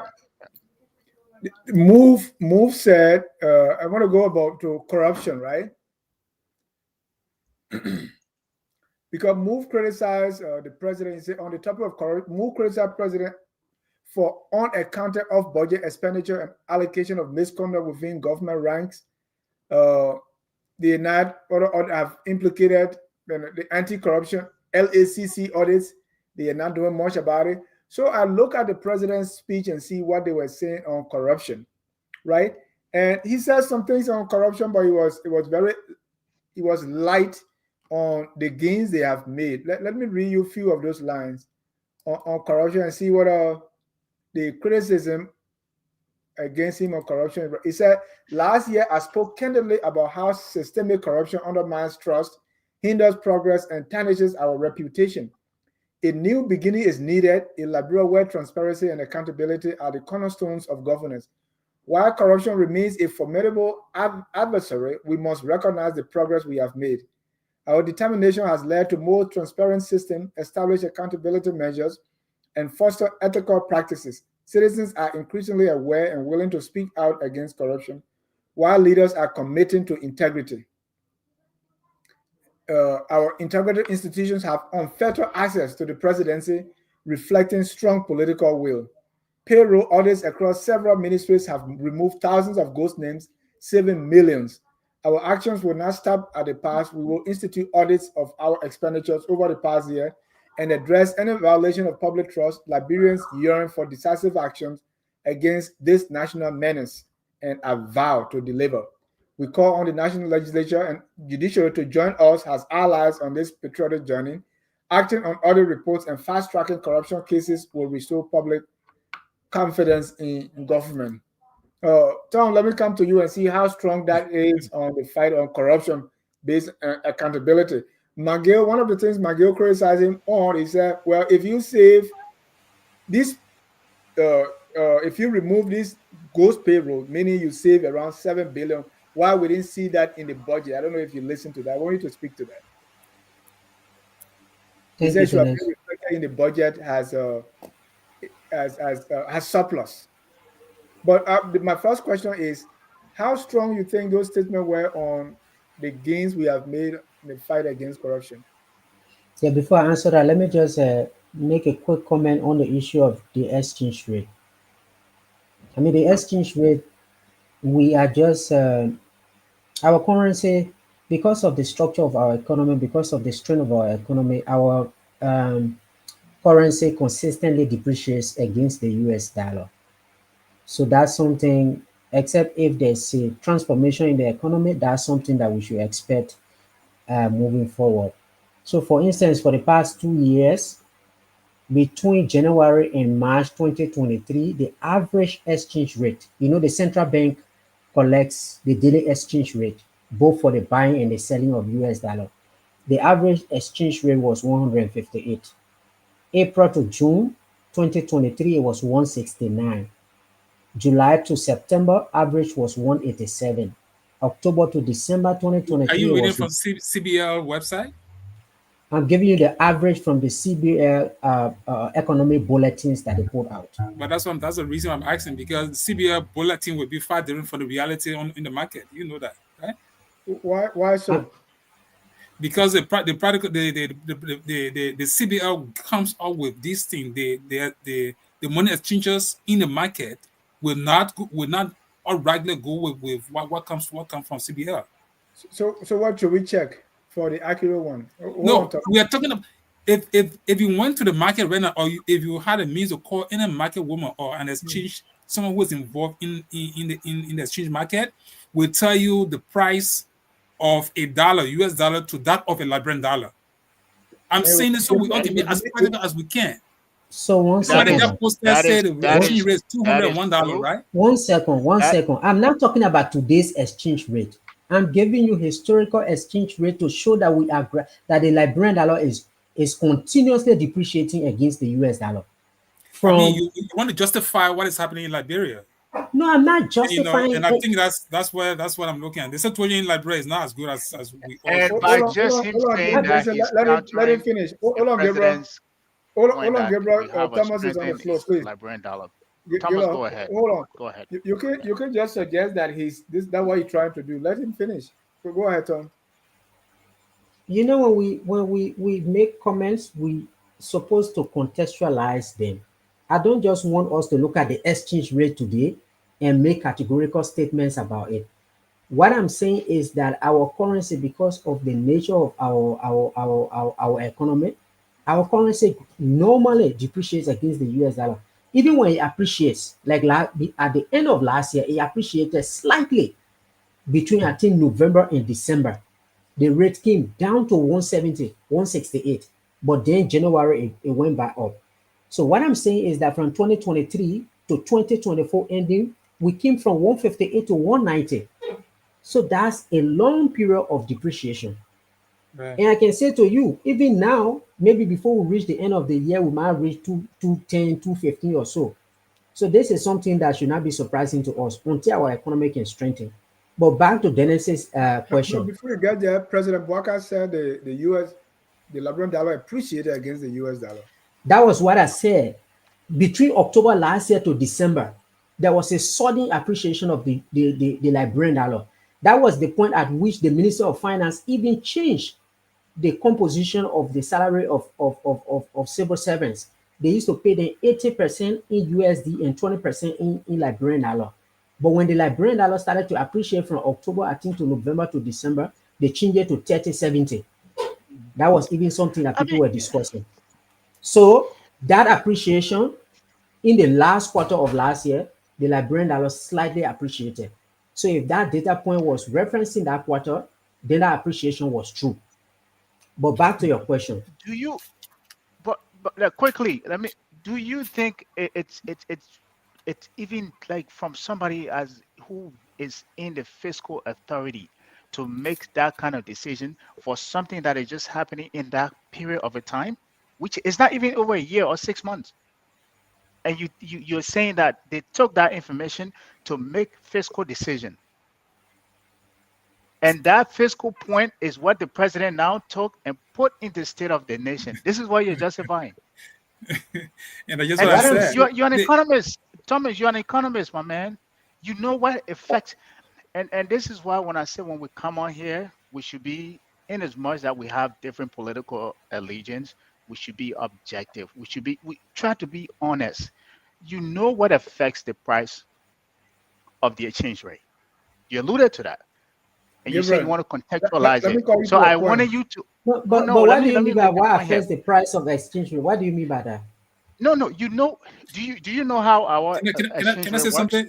S2: point. Move said. I want to go about to corruption, right? Because Move criticized the president. He said on the topic of corruption, Move criticized president for unaccounted off-budget expenditure and allocation of misconduct within government ranks. They not or have implicated the anti-corruption LACC audits. They are not doing much about it. So I look at the president's speech and see what they were saying on corruption, right? And he said some things on corruption, but it was light on the gains they have made. Let me read you a few of those lines on corruption and see what the criticism against him on corruption. He said, last year I spoke candidly about how systemic corruption undermines trust, hinders progress, and tarnishes our reputation. A new beginning is needed in Liberia where transparency and accountability are the cornerstones of governance. While corruption remains a formidable adversary, we must recognize the progress we have made. Our determination has led to more transparent system, establish accountability measures, and foster ethical practices. Citizens are increasingly aware and willing to speak out against corruption, while leaders are committing to integrity. Our integrated institutions have unfettered access to the presidency, reflecting strong political will. Payroll audits across several ministries have removed thousands of ghost names, saving millions. Our actions will not stop at the past. We will institute audits of our expenditures over the past year and address any violation of public trust. Liberians yearn for decisive actions against this national menace and are vowed to deliver. We call on the national legislature and judiciary to join us as allies on this patriotic journey. Acting on audit reports and fast-tracking corruption cases will restore public confidence in government. Tom, let me come to you and see how strong that is on the fight on corruption-based accountability. McGill, one of the things McGill criticized him on is that, well, if you save this, if you remove this ghost payroll, meaning you save around 7 billion, why we didn't see that in the budget? I don't know if you listened to that. I want you to speak to that. He said should have been reflected in the budget as as surplus. But my first question is, how strong you think those statements were on the gains we have made in the fight against corruption?
S6: Yeah, before I answer that, let me just make a quick comment on the issue of the exchange rate. I mean, the exchange rate, we are just our currency, because of the structure of our economy, because of the strength of our economy, our um, currency consistently depreciates against the US dollar. So that's something, except if there's a transformation in the economy, that's something that we should expect moving forward. So, for instance, for the past 2 years, between January and March 2023, the average exchange rate, the central bank collects the daily exchange rate, both for the buying and the selling of US dollar. The average exchange rate was 158. April to June 2023, it was 169. July to September, average was 187. October to December
S5: Are
S6: 2023,
S5: you
S6: it
S5: reading
S6: was.
S5: from CBL website?
S6: I'm giving you the average from the CBL economic bulletins that they put out.
S5: But that's the reason I'm asking, because CBL bulletin will be far different from the reality in the market. You know that, right?
S2: Why
S6: Uh,
S2: so?
S5: Because the product the CBL comes up with this thing, the money exchanges in the market will not all regularly go with what comes from CBL.
S2: So what should we check for the accurate one? Hold on,
S5: No,
S2: Tom.
S5: we are talking about, if you went to the market right now, or if you had a means to call in a market woman or an exchange, someone who is involved in the exchange market, will tell you the price of a dollar, US dollar, to that of a Liberian dollar. I'm
S2: Anyway,
S5: saying this so we ought to be as practical as we can.
S6: so one
S3: That
S5: Somebody
S3: is
S5: just
S6: second,
S5: posted
S3: that
S5: said
S3: is
S5: the
S3: that
S6: one,
S5: exchange
S3: is
S5: rate is
S3: that is
S5: $201,
S3: true.
S5: right?
S6: one
S3: That
S6: second. I'm not talking about today's exchange rate. I'm giving you historical exchange rate to show that that the Liberian dollar is continuously depreciating against the US dollar.
S5: I mean,
S6: From
S5: you want to justify what is happening in Liberia.
S6: No, I'm not
S5: And
S6: justifying
S5: I
S6: it.
S5: think that's what I'm looking at. The situation in Liberia is not as good as we all
S3: and
S5: should
S2: hold
S3: by
S2: on,
S5: expect.
S2: hold
S3: just
S2: on,
S3: him
S2: hold on,
S3: saying that
S2: Jason.
S3: he's
S2: Let him
S3: countering
S2: finish.
S3: the
S2: Hold on, Gabriel.
S3: president's
S2: Hold
S3: point
S2: on,
S3: that
S2: Gabriel.
S3: we have a
S2: Thomas is on the
S3: strengthened
S2: floor, please.
S3: Liberian dollar. Thomas,
S2: Gabriel,
S3: go ahead.
S2: hold on.
S3: Go ahead.
S2: You can just suggest that he's this. That's what he's trying to do. Let him finish. Go ahead, Tom.
S6: When we make comments, we supposed to contextualize them. I don't just want us to look at the exchange rate today and make categorical statements about it. What I'm saying is that our currency, because of the nature of our economy, our currency normally depreciates against the US dollar. Even when it appreciates, like at the end of last year, it appreciated slightly between, I think, November and December. The rate came down to 170, 168, but then January it went back up. So what I'm saying is that from 2023 to 2024 ending, we came from 158 to 190. So that's a long period of depreciation.
S5: Right.
S6: And I can say to you, even now, maybe before we reach the end of the year, we might reach 210, 215 or so. So this is something that should not be surprising to us until our economy can strengthen. But back to Dennis's
S2: No,
S6: question.
S2: before you get there, President Boakai said the U.S. the Liberian dollar appreciated against the U.S. dollar.
S6: That was what I said. Between October last year to December, there was a sudden appreciation of the Liberian dollar. That was the point at which the Minister of Finance even changed the composition of the salary of civil servants. They used to pay them 80% in USD and 20% in Liberian dollar. But when the Liberian dollar started to appreciate from October, I think, to November to December, they changed it to 30-70. That was even something that
S3: I
S6: people
S3: mean,
S6: were discussing. So that appreciation in the last quarter of last year, the Liberian dollar slightly appreciated. So if that data point was referencing that quarter, then that appreciation was true. But back to your question.
S3: do you? But like, quickly, let me. Do you think it's even like from somebody as who is in the fiscal authority to make that kind of decision for something that is just happening in that period of a time, which is not even over a year or 6 months? And you're saying that they took that information to make fiscal decision, and that fiscal point is what the president now took and put in the state of the nation. This is what you're justifying.
S5: And that's just
S3: And
S5: what I
S6: What I'm
S3: Thomas,
S5: said.
S6: saying,
S3: you're an economist. Thomas, you're an economist, my man. You know what affects, and this is why when I say when we come on here, we should be, in as much that we have different political allegiance, we should be objective. We try to be honest. You know what affects the price of the exchange rate. You alluded to that, and you said you
S2: Gabriel,
S3: want to
S2: let
S3: contextualize
S2: me
S3: it.
S2: call you
S3: So
S2: to a
S3: I
S2: point.
S3: wanted you to.
S6: but,
S3: Oh
S6: but
S3: no,
S6: but
S3: let
S6: what do
S3: me
S6: you
S3: let me
S6: mean by
S3: make the
S6: what
S3: point here.
S6: affects the price of the exchange rate? What do you mean by that?
S3: No, you know. Do you know how our
S5: Can
S3: exchange
S5: I
S3: rate
S5: say
S3: works?
S5: something?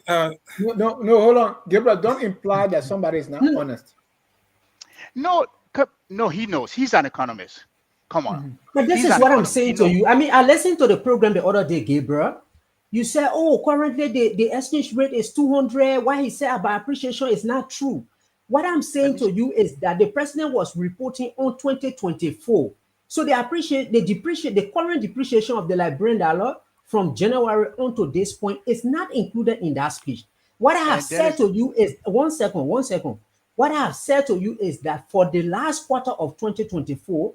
S2: No, hold on. Gabriel, don't imply that somebody is not
S6: No,
S2: honest.
S3: No, no, he knows. He's an economist. Come on,
S6: but this
S3: he's
S6: is
S3: an
S6: what I'm
S3: economist. He
S6: saying to
S3: knows.
S6: you. I mean, I listened to the program the other day, Gabriel. You said, oh, currently the exchange rate is 200. What he said about appreciation is not true. What I'm
S3: Let
S6: saying
S3: me.
S6: to you is that the president was reporting on 2024. So the current depreciation of the Liberian dollar from January on to this point is not included in that speech. What I have
S3: And then
S6: said
S3: is
S6: to you is one second. What I have said to you is that for the last quarter of 2024,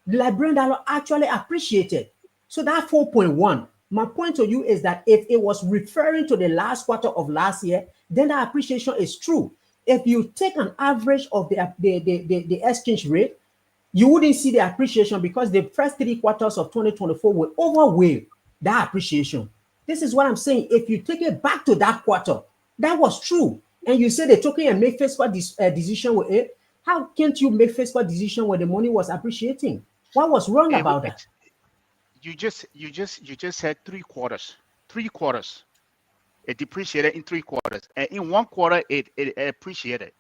S6: the Liberian dollar actually appreciated. So that 4.1. My point to you is that if it was referring to the last quarter of last year, then the appreciation is true. If you take an average of the exchange rate, you wouldn't see the appreciation because the first 3 quarters of 2024 will overweigh that appreciation. This is what I'm saying. If you take it back to that quarter, that was true. And you say they're talking and make fiscal decision with it. How can't you make fiscal decision when the money was appreciating? What was wrong about that?
S3: it's you just said 3 quarters. 3 quarters. It depreciated in 3 quarters, and in 1 quarter it appreciated.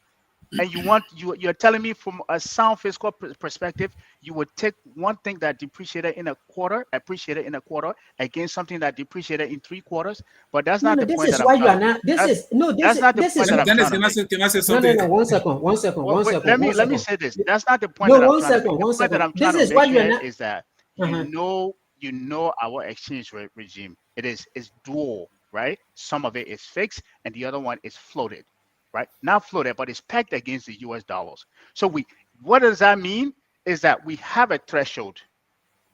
S3: And you're telling me from a sound fiscal perspective, you would take one thing that depreciated in a quarter, appreciated in a quarter, against something that depreciated in 3 quarters. But that's
S6: No,
S3: not
S6: no,
S3: the
S6: this
S3: point
S6: is
S3: that I'm
S6: why you
S3: trying
S6: are
S3: to make.
S6: not. This
S3: That's
S6: is no.
S3: that's not the
S6: This
S3: point
S6: is
S3: that I'm
S5: Dennis,
S3: trying to make.
S5: can I say
S6: no, no,
S5: something?
S6: no.
S3: Wait, wait, let me
S6: One
S3: let me
S6: second.
S3: say this. That's not the point
S6: No,
S3: that I'm
S6: one
S3: trying to
S6: second,
S3: make. The
S6: one
S3: point that
S6: second.
S3: I'm trying
S6: This
S3: to
S6: is why
S3: make
S6: you are
S3: here
S6: not.
S3: is that
S6: Uh-huh.
S3: you know our exchange rate regime. It's dual, right? Some of it is fixed and the other one is floated, right? Not floated, but it's pegged against the US dollars. So what does that mean? Is that we have a threshold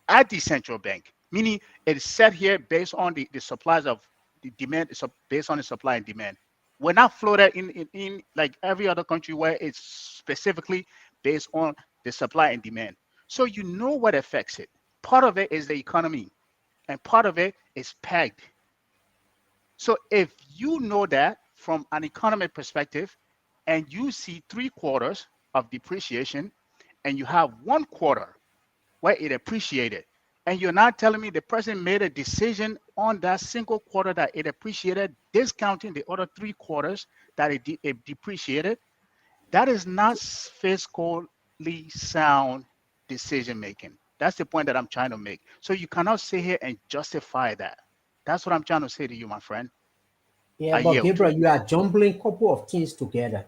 S3: at the central bank, meaning it is set here based on the supplies of the demand, based on the supply and demand. We're not floated in like every other country where it's specifically based on the supply and demand. So you know what affects it. Part of it is the economy, and part of it is pegged. So if you know that from an economic perspective, and you see 3 quarters of depreciation, and you have 1 quarter where it appreciated, and you're not telling me the president made a decision on that single quarter that it appreciated, discounting the other 3 quarters that it depreciated, that is not fiscally sound decision making. That's the point that I'm trying to make. So you cannot sit here and justify that. That's what I'm trying to say to you, my friend.
S6: Yeah,
S3: I
S6: but
S3: yield.
S6: Gabriel, you are jumbling a couple of things together,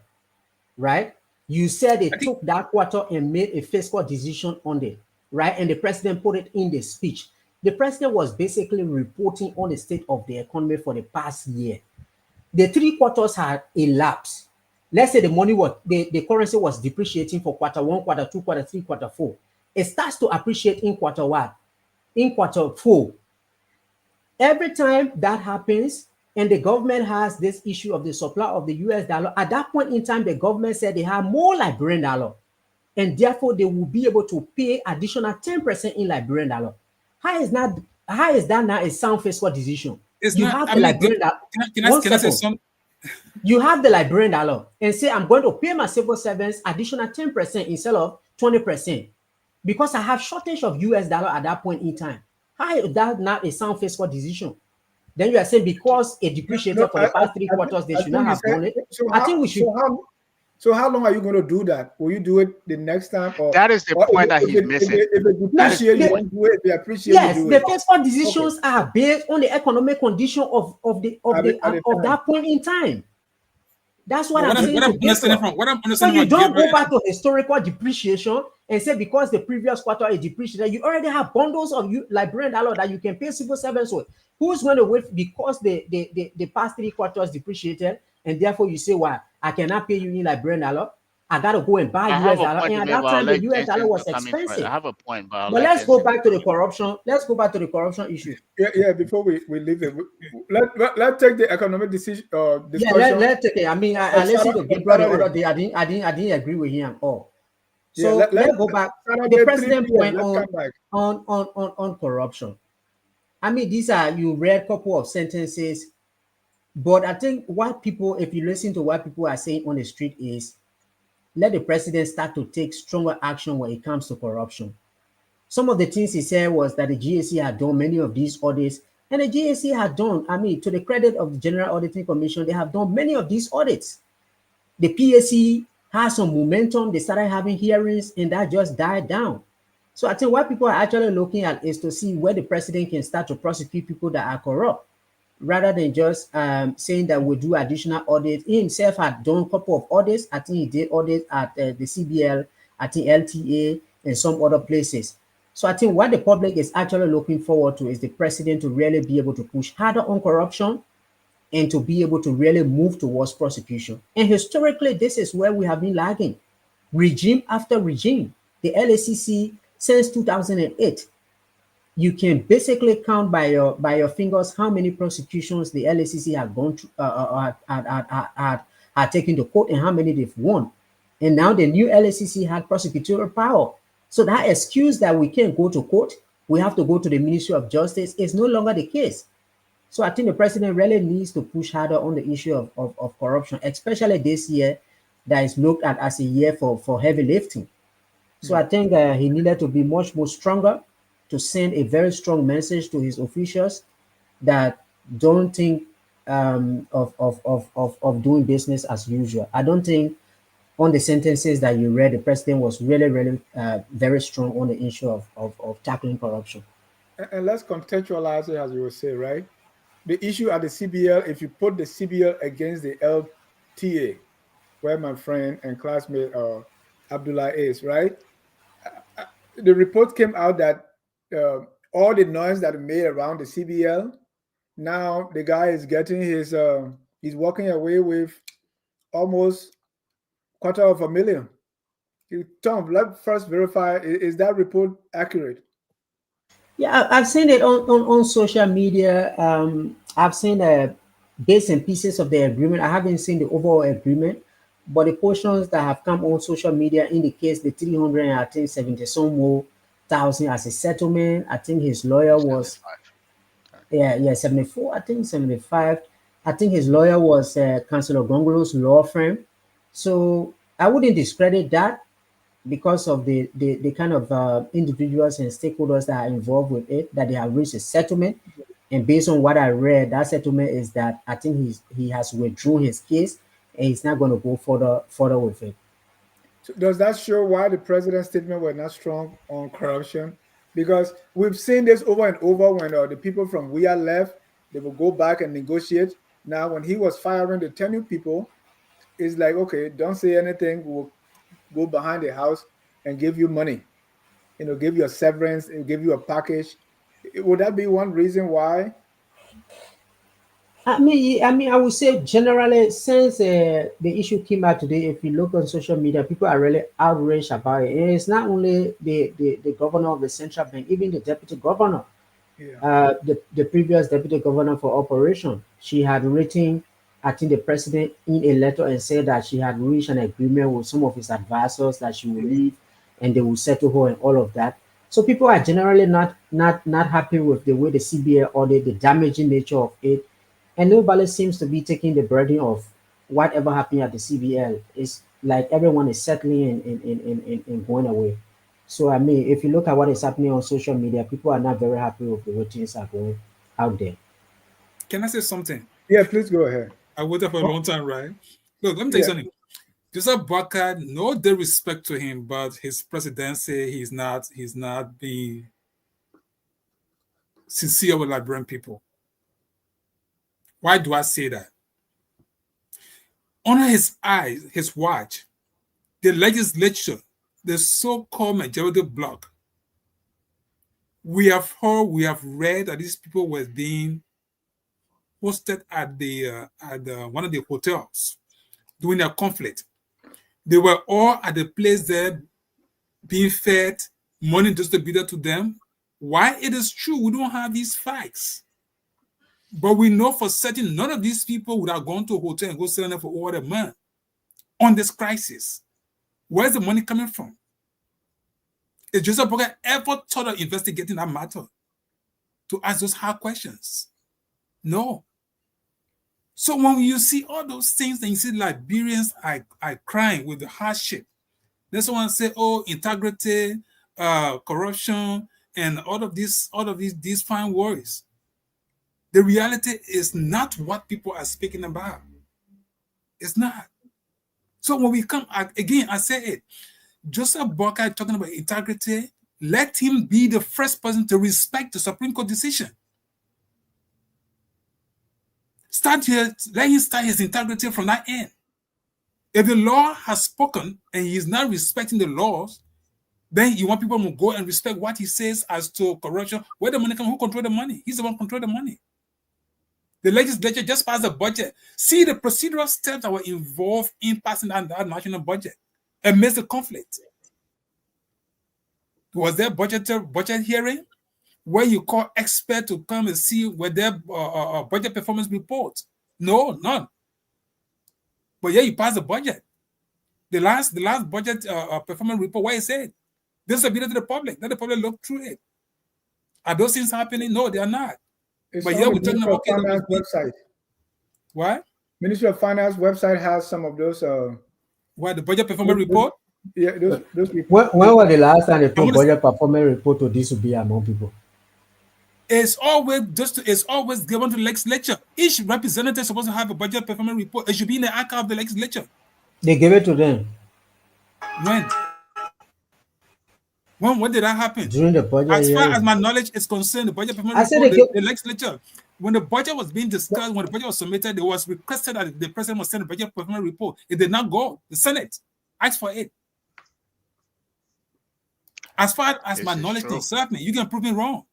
S6: right? You said they
S5: I think
S6: took that quarter and made a fiscal decision on it, right? And the president put it in the speech. The president was basically reporting on the state of the economy for the past year. The 3 quarters had elapsed. Let's say the currency was depreciating for quarter one, quarter two, quarter three, quarter four. It starts to appreciate in quarter one, in quarter four. Every time that happens, and the government has this issue of the supply of the US dollar, at that point in time, the government said they have more Liberian dollar, and therefore they will be able to pay additional 10% in Liberian dollar. How is not how is that now a sound fiscal decision?
S5: it's
S6: You
S5: not.
S6: have
S5: I
S6: the
S5: mean,
S6: Liberian dollar. One
S5: can I say
S6: second.
S5: some?
S6: You have the Liberian dollar and say, I'm going to pay my civil servants additional 10% instead of 20% because I have shortage of US dollar at that point in time. How is that not a sound fiscal decision? Then you are saying because it
S2: No,
S6: depreciated for the past three quarters, they
S2: I
S6: should
S2: think
S6: not
S2: you
S6: have
S2: said
S6: done it.
S2: so.
S6: I think we should.
S2: So how long are you going to do that? Will you do it the next time,
S3: That is the
S2: or
S3: point that he's missing.
S2: if it
S3: That
S6: No,
S3: is
S2: depreciate, you
S6: the,
S2: won't do it. If it appreciate, you
S6: yes,
S2: do
S6: the
S2: it.
S6: fiscal
S2: Okay.
S6: decisions are based on the economic condition
S2: At the
S6: of
S2: time.
S6: that point in time. That's what I'm
S2: Okay.
S6: saying to Gabriel.
S5: What I'm
S6: So
S5: understanding
S6: you
S5: from
S6: don't
S5: Gabriel,
S6: go back to historical depreciation and say because the previous quarter is depreciated, you already have bundles of Liberian dollar that you can pay civil servants with. Who's going to wait because the past 3 quarters depreciated and therefore you say, well, I cannot pay you in Liberian dollar? I got to go and buy
S3: I
S6: US
S3: have a
S6: dollar.
S3: point
S6: And
S3: to
S6: at
S3: make,
S6: that
S3: but I'll
S6: time, the
S3: let
S6: US dollar
S3: Jensen
S6: was
S3: to come in first. I
S6: expensive.
S3: have a point, but I'll
S6: But
S3: let
S6: let's go
S3: Jensen to
S6: back to
S3: come
S6: the
S3: in.
S6: corruption. Let's go back to the corruption issue.
S2: Yeah. Before we leave it, let's take the economic decision
S6: Yeah,
S2: discussion.
S6: let's take it. I mean, I listened to Gabriel the other day. I didn't agree with him at all.
S2: Yeah,
S6: So let's go back. The
S2: Saturday 3
S6: president
S2: p.m.
S6: point
S2: Let's come back.
S6: on corruption. I mean, these are, you read a couple of sentences, but I think what people, if you listen to what people are saying on the street, is let the president start to take stronger action when it comes to corruption. Some of the things he said was that the GAC had done many of these audits, and the GAC had done, I mean, to the credit of the General Auditing Commission, they have done many of these audits. The PAC has some momentum. They started having hearings, and that just died down. So I think what people are actually looking at is to see where the president can start to prosecute people that are corrupt, rather than just saying that we'll do additional audits. He himself had done a couple of audits. I think he did audits at the CBL, I think LTA, and some other places. So I think what the public is actually looking forward to is the president to really be able to push harder on corruption and to be able to really move towards prosecution. And historically, this is where we have been lagging. Regime after regime. The LACC since 2008, you can basically count by your fingers how many prosecutions the LACC have gone through, had taken to court, and how many they've won. And now the new LACC had prosecutorial power. So that excuse that we can't go to court, we have to go to the Ministry of Justice, is no longer the case. So I think the president really needs to push harder on the issue of corruption, especially this year that is looked at as a year for heavy lifting. So I think he needed to be much more stronger, to send a very strong message to his officials that don't think of doing business as usual. I don't think on the sentences that you read, the president was really very strong on the issue of tackling corruption.
S2: And let's contextualize it, as you will say, right? The issue at the CBL, if you put the CBL against the LTA, where my friend and classmate Abdullah is, right? The report came out that all the noise that made around the CBL, now the guy is getting he's walking away with almost $250,000. Tom, let's first verify, is that report accurate?
S6: Yeah, I've seen it on social media. I've seen bits and pieces of the agreement. I haven't seen the overall agreement, but the portions that have come on social media indicates the 300 and I think 70 some more thousand as a settlement. I think his lawyer was 74. I think 75. I think his lawyer was Councilor Gongolo's law firm. So I wouldn't discredit that, because of the kind of individuals and stakeholders that are involved with it, that they have reached a settlement. And based on what I read, that settlement is that I think he has withdrawn his case, and he's not going to go further with it.
S2: So does that show why the president's statement were not strong on corruption? Because we've seen this over and over when the people from We Are left, they will go back and negotiate. Now, when he was firing the 10 new people, it's like, okay, don't say anything. We'll go behind the house and give you money, give you a severance and give you a package. Would that be one reason why?
S6: I would say generally, since the issue came out today, if you look on social media, people are really outraged about it. And it's not only the governor of the central bank, even the deputy governor,
S2: Yeah.
S6: the previous deputy governor for operation, she had written, I think, the president in a letter and said that she had reached an agreement with some of his advisors that she will leave and they will settle her and all of that. So people are generally not happy with the way the CBA audit, the damaging nature of it, and nobody seems to be taking the burden of whatever happened at the CBL. It's like everyone is settling and going away. So I mean, if you look at what is happening on social media, people are not very happy with the way things are going out there.
S5: Can I say something?
S2: Yeah, please go ahead.
S5: I waited for a long time, right? Look, let me tell you something. Joseph Boakai, no disrespect to him, but his presidency, he's not being sincere with Liberian people. Why do I say that? Under his eyes, his watch, the legislature, the so-called majority bloc, we have heard, we have read that these people were being hosted at one of the hotels during a conflict. They were all at the place there being fed, money distributed to them. Why it is true, we don't have these facts. But we know for certain none of these people would have gone to a hotel and go sit there for over a month on this crisis. Where's the money coming from? Is Joseph Boakai ever thought of investigating that matter to ask those hard questions? No. So when you see all those things and you see Liberians are crying with the hardship, then someone say, oh, integrity, corruption, and all of these fine words. The reality is not what people are speaking about. It's not. So when we come, again, I say it, Joseph Boakai talking about integrity, let him be the first person to respect the Supreme Court decision. Start here, let him start his integrity from that end. If the law has spoken and he is not respecting the laws, then you want people to go and respect what he says as to corruption. Where the money comes, who control the money? He's the one control the money. The legislature just passed the budget. See the procedural steps that were involved in passing that national budget amidst the conflict. Was there budget hearing where you call experts to come and see whether their budget performance report? No, none. But yeah, you passed the budget. The last budget performance report, what it said, this is submitted to the public. Let the public look through it. Are those things happening? No, they are not.
S2: It's
S5: But
S2: on
S5: yeah,
S2: the
S5: we're talking
S2: Ministry of
S5: about
S2: Finance website.
S5: What?
S2: Ministry of Finance website has some of those.
S5: What, the budget performance report?
S2: Yeah, those reports.
S6: When was the last time they put
S5: wanna-
S6: budget performance report to this to be among people?
S5: It's always given to the legislature. Each representative is supposed to have a budget performance report. It should be in the archive of the legislature.
S6: They gave it to them
S5: When did that happen?
S6: during the budget
S5: As far
S6: hearing.
S5: as my knowledge is concerned, the budget
S6: I
S5: performance
S6: said
S5: report,
S6: they give-
S5: the legislature, when the budget was being discussed, when the budget was submitted, it was requested that the president must send a budget performance report. It did not go. The Senate asked for it. As far as
S3: This
S5: my
S3: is
S5: knowledge
S3: true.
S5: concerns me, you can prove me wrong.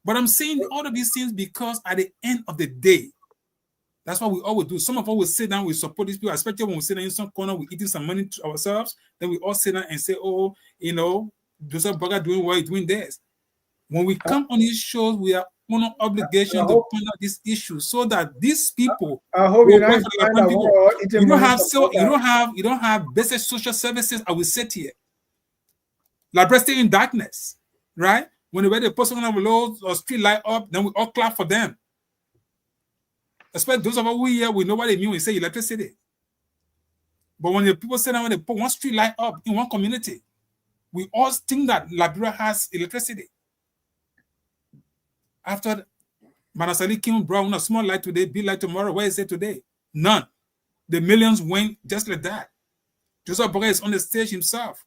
S5: But I'm saying all of these things because at the end of the day, that's what we always do. Some of us will sit down, we support these people, especially when we sit down in some corner, we're eating some money to ourselves. Then we all sit down and say, oh, Joseph Boakai doing what he's doing this. When we come on these shows, we are on an obligation to point out these issues so that these people
S2: I hope
S5: will
S2: you're
S5: work
S2: not
S5: for the
S2: find
S5: Liberian
S2: out
S5: people.
S2: what all eating
S5: You don't
S2: money
S5: have
S2: support that.
S5: you don't have basic social services. I will sit here. Liberia stay in darkness, right? When they put someone on the road or street light up, then we all clap for them. Especially those of us who here, we know what they mean when we say electricity. But when the people say that when they put one street light up in one community, we all think that Liberia has electricity. After Manasali Kim brought a small light today, big light tomorrow, where is it today? None. The millions went just like that. Joseph Boakai is on the stage himself.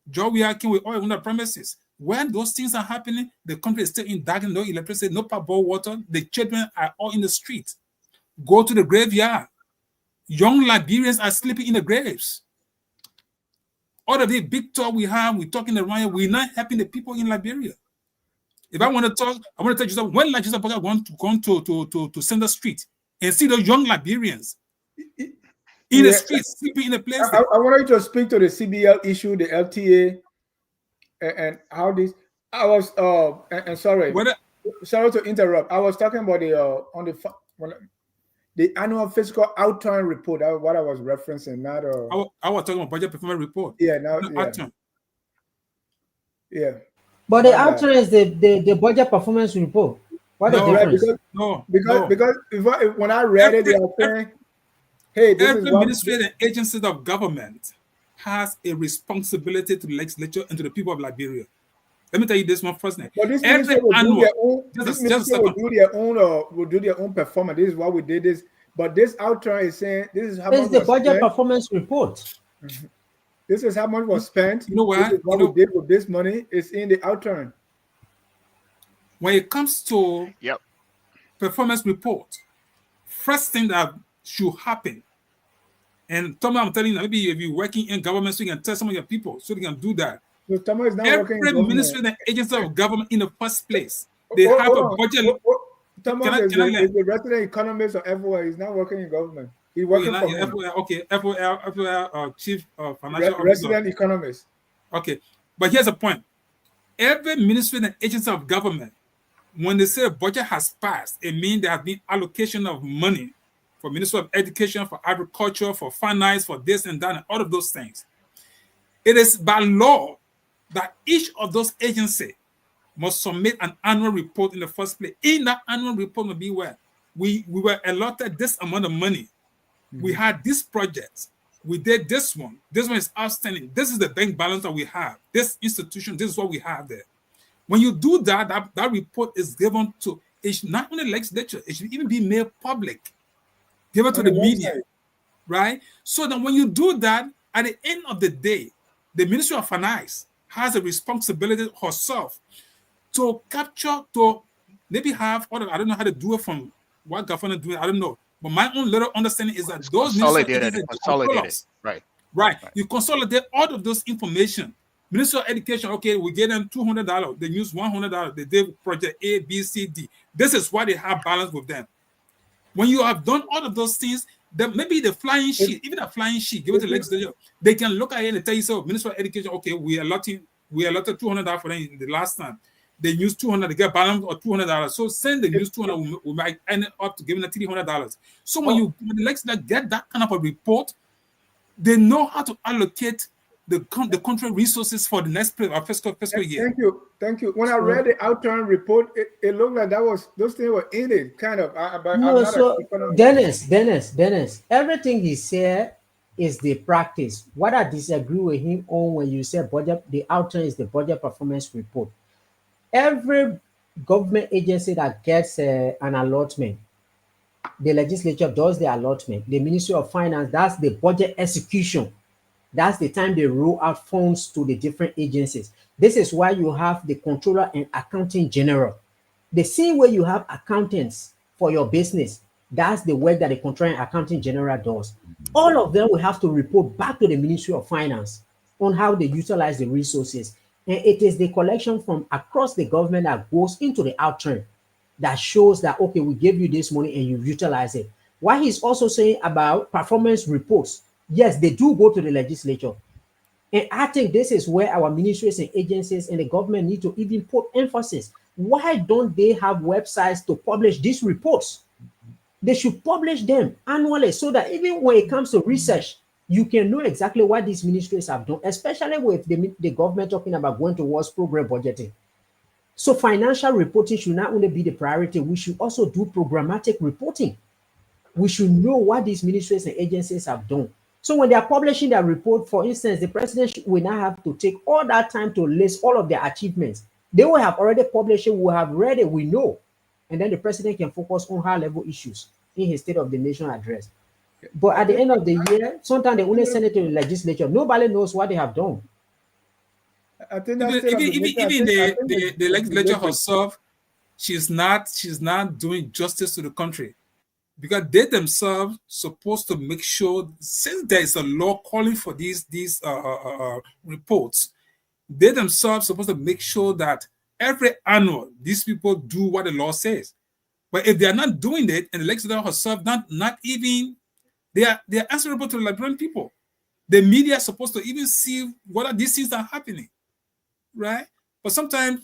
S5: Joe, we are king with oil on the premises. When those things are happening, the country is still in darkness, no electricity, no potable water. The children are all in the street. Go to the graveyard. Young Liberians are sleeping in the graves. All of the big talk we have, we're talking around here, we're not helping the people in Liberia. If I want to talk, I want to tell you, when Joseph Boakai want to Center Street and see those young Liberians in the streets, sleeping in the place.
S2: I wanted you to speak to the CBL issue, the LTA, and how this. I was and sorry, sorry to interrupt. I was talking about the annual fiscal outturn report. That's what I was referencing. Not
S5: I was talking about budget performance report.
S2: Yeah, now yeah.
S6: But the outturn is the budget performance report. What the difference?
S2: Because when I read it, they are saying, hey, this
S5: every
S2: is what
S5: ministry and agency of government has a responsibility to the legislature and to the people of Liberia. Let me tell you this one first.
S2: But this ministry will do their own performance. This is why we did this. But this outturn is saying this is how much.
S6: It's the budget performance report.
S2: Mm-hmm. This is how much was spent.
S5: You know what?
S2: This is what we did with this money. It's in the outturn.
S5: When it comes to performance report, first thing that should happen, and Tom, I'm telling you, maybe if you're working in government, so you can tell some of your people so they can do that.
S2: So is not
S5: every ministry and agency of government in the first place, they have a budget.
S2: Thomas is the resident economist or everywhere. He's not working in government. He's
S5: Oh, you're
S2: working
S5: not,
S2: for whom?
S5: okay, FOL, Chief Financial Officer.
S2: Resident economist.
S5: Okay, but here's the point. Every ministry and agency of government, when they say a budget has passed, it means there has been allocation of money for Ministry of Education, for Agriculture, for finance, for this and that, and all of those things. It is by law that each of those agencies must submit an annual report in the first place. In that annual report will be where we were allotted this amount of money. We had this project. We did this one. This one is outstanding. This is the bank balance that we have. This institution, this is what we have there. When you do that, that report is given to, it should not only legislature, it should even be made public, given to
S2: On
S5: the
S2: the
S5: media,
S2: website.
S5: right? So that when you do that, at the end of the day, the Ministry of Finance has a responsibility herself to capture, to maybe have, I don't know how to do it from what government doing, I don't know. But my own little understanding is that
S3: It's
S5: those ministerial
S3: consolidated.
S5: agencies
S3: Consolidated. Right.
S5: Right. You consolidate all of those information. Minister of Education, okay, we gave them $200. They use $100. They did project A, B, C, D. This is why they have balance with them. When you have done all of those things, then maybe the flying sheet, even a flying sheet, give it to the legislature, they can look at it and tell you, so Minister of Education, okay, we allotted $200 for them in the last time. They use $200 to get balance or $200. So send the use $200, we might end up to giving them $300. So when the legislature get that kind of a report, they know how to allocate the country resources for the next fiscal year.
S2: Thank you. When I read the outturn report, it looked like those things were in it, kind of.
S6: No, so Dennis, everything he said is the practice. What I disagree with him on when you say budget, the outturn is the budget performance report. Every government agency that gets an allotment, the legislature does the allotment. The Ministry of Finance, that's the budget execution. That's the time they roll out funds to the different agencies. This is why you have the controller and accounting general. The same way you have accountants for your business, that's the work that the controller and accounting general does. All of them will have to report back to the Ministry of Finance on how they utilize the resources. And it is the collection from across the government that goes into the outturn that shows that, okay, we gave you this money and you utilize it. What he's also saying about performance reports, yes, they do go to the legislature. And I think this is where our ministries and agencies and the government need to even put emphasis. Why don't they have websites to publish these reports? They should publish them annually so that even when it comes to research, you can know exactly what these ministries have done, especially with the government talking about going towards program budgeting. So financial reporting should not only be the priority, we should also do programmatic reporting. We should know what these ministries and agencies have done. So when they are publishing their report, for instance, the president will not have to take all that time to list all of their achievements. They will have already published it, we will have read it, we know. And then the president can focus on high-level issues in his State of the Nation address. But at the end of the year, sometimes they only send it to the legislature. Nobody knows what they have done.
S2: I think that's
S5: even the legislature herself, she's not doing justice to the country, because they themselves supposed to make sure, since there is a law calling for these reports, they themselves supposed to make sure that every annual these people do what the law says. But if they are not doing it, and the legislature herself not even, they are answerable to the Liberian people. The media is supposed to even see what these things are happening, right? But sometimes,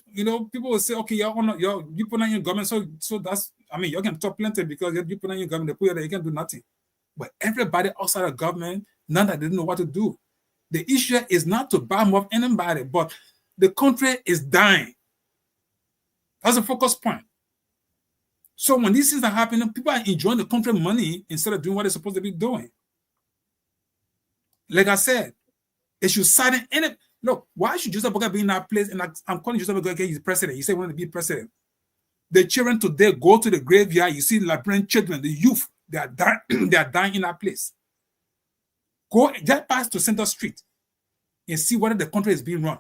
S5: people will say, okay, you put on your government, so that's, you can talk plenty because you put on your government, they put it there, you can do nothing. But everybody outside of government, none that they don't know what to do. The issue is not to bomb up anybody, but the country is dying. That's the focus point. So when these things are happening, people are enjoying the country money instead of doing what they're supposed to be doing. Like I said, it should sadden any. Look, why should Joseph Boakai be in that place? And I'm calling Joseph Boakai, he's president. He said he wanted to be president. The children today go to the graveyard. You see Liberian children, the youth, they are dying, they are dying in that place. Go just pass to Center Street and see whether the country is being run.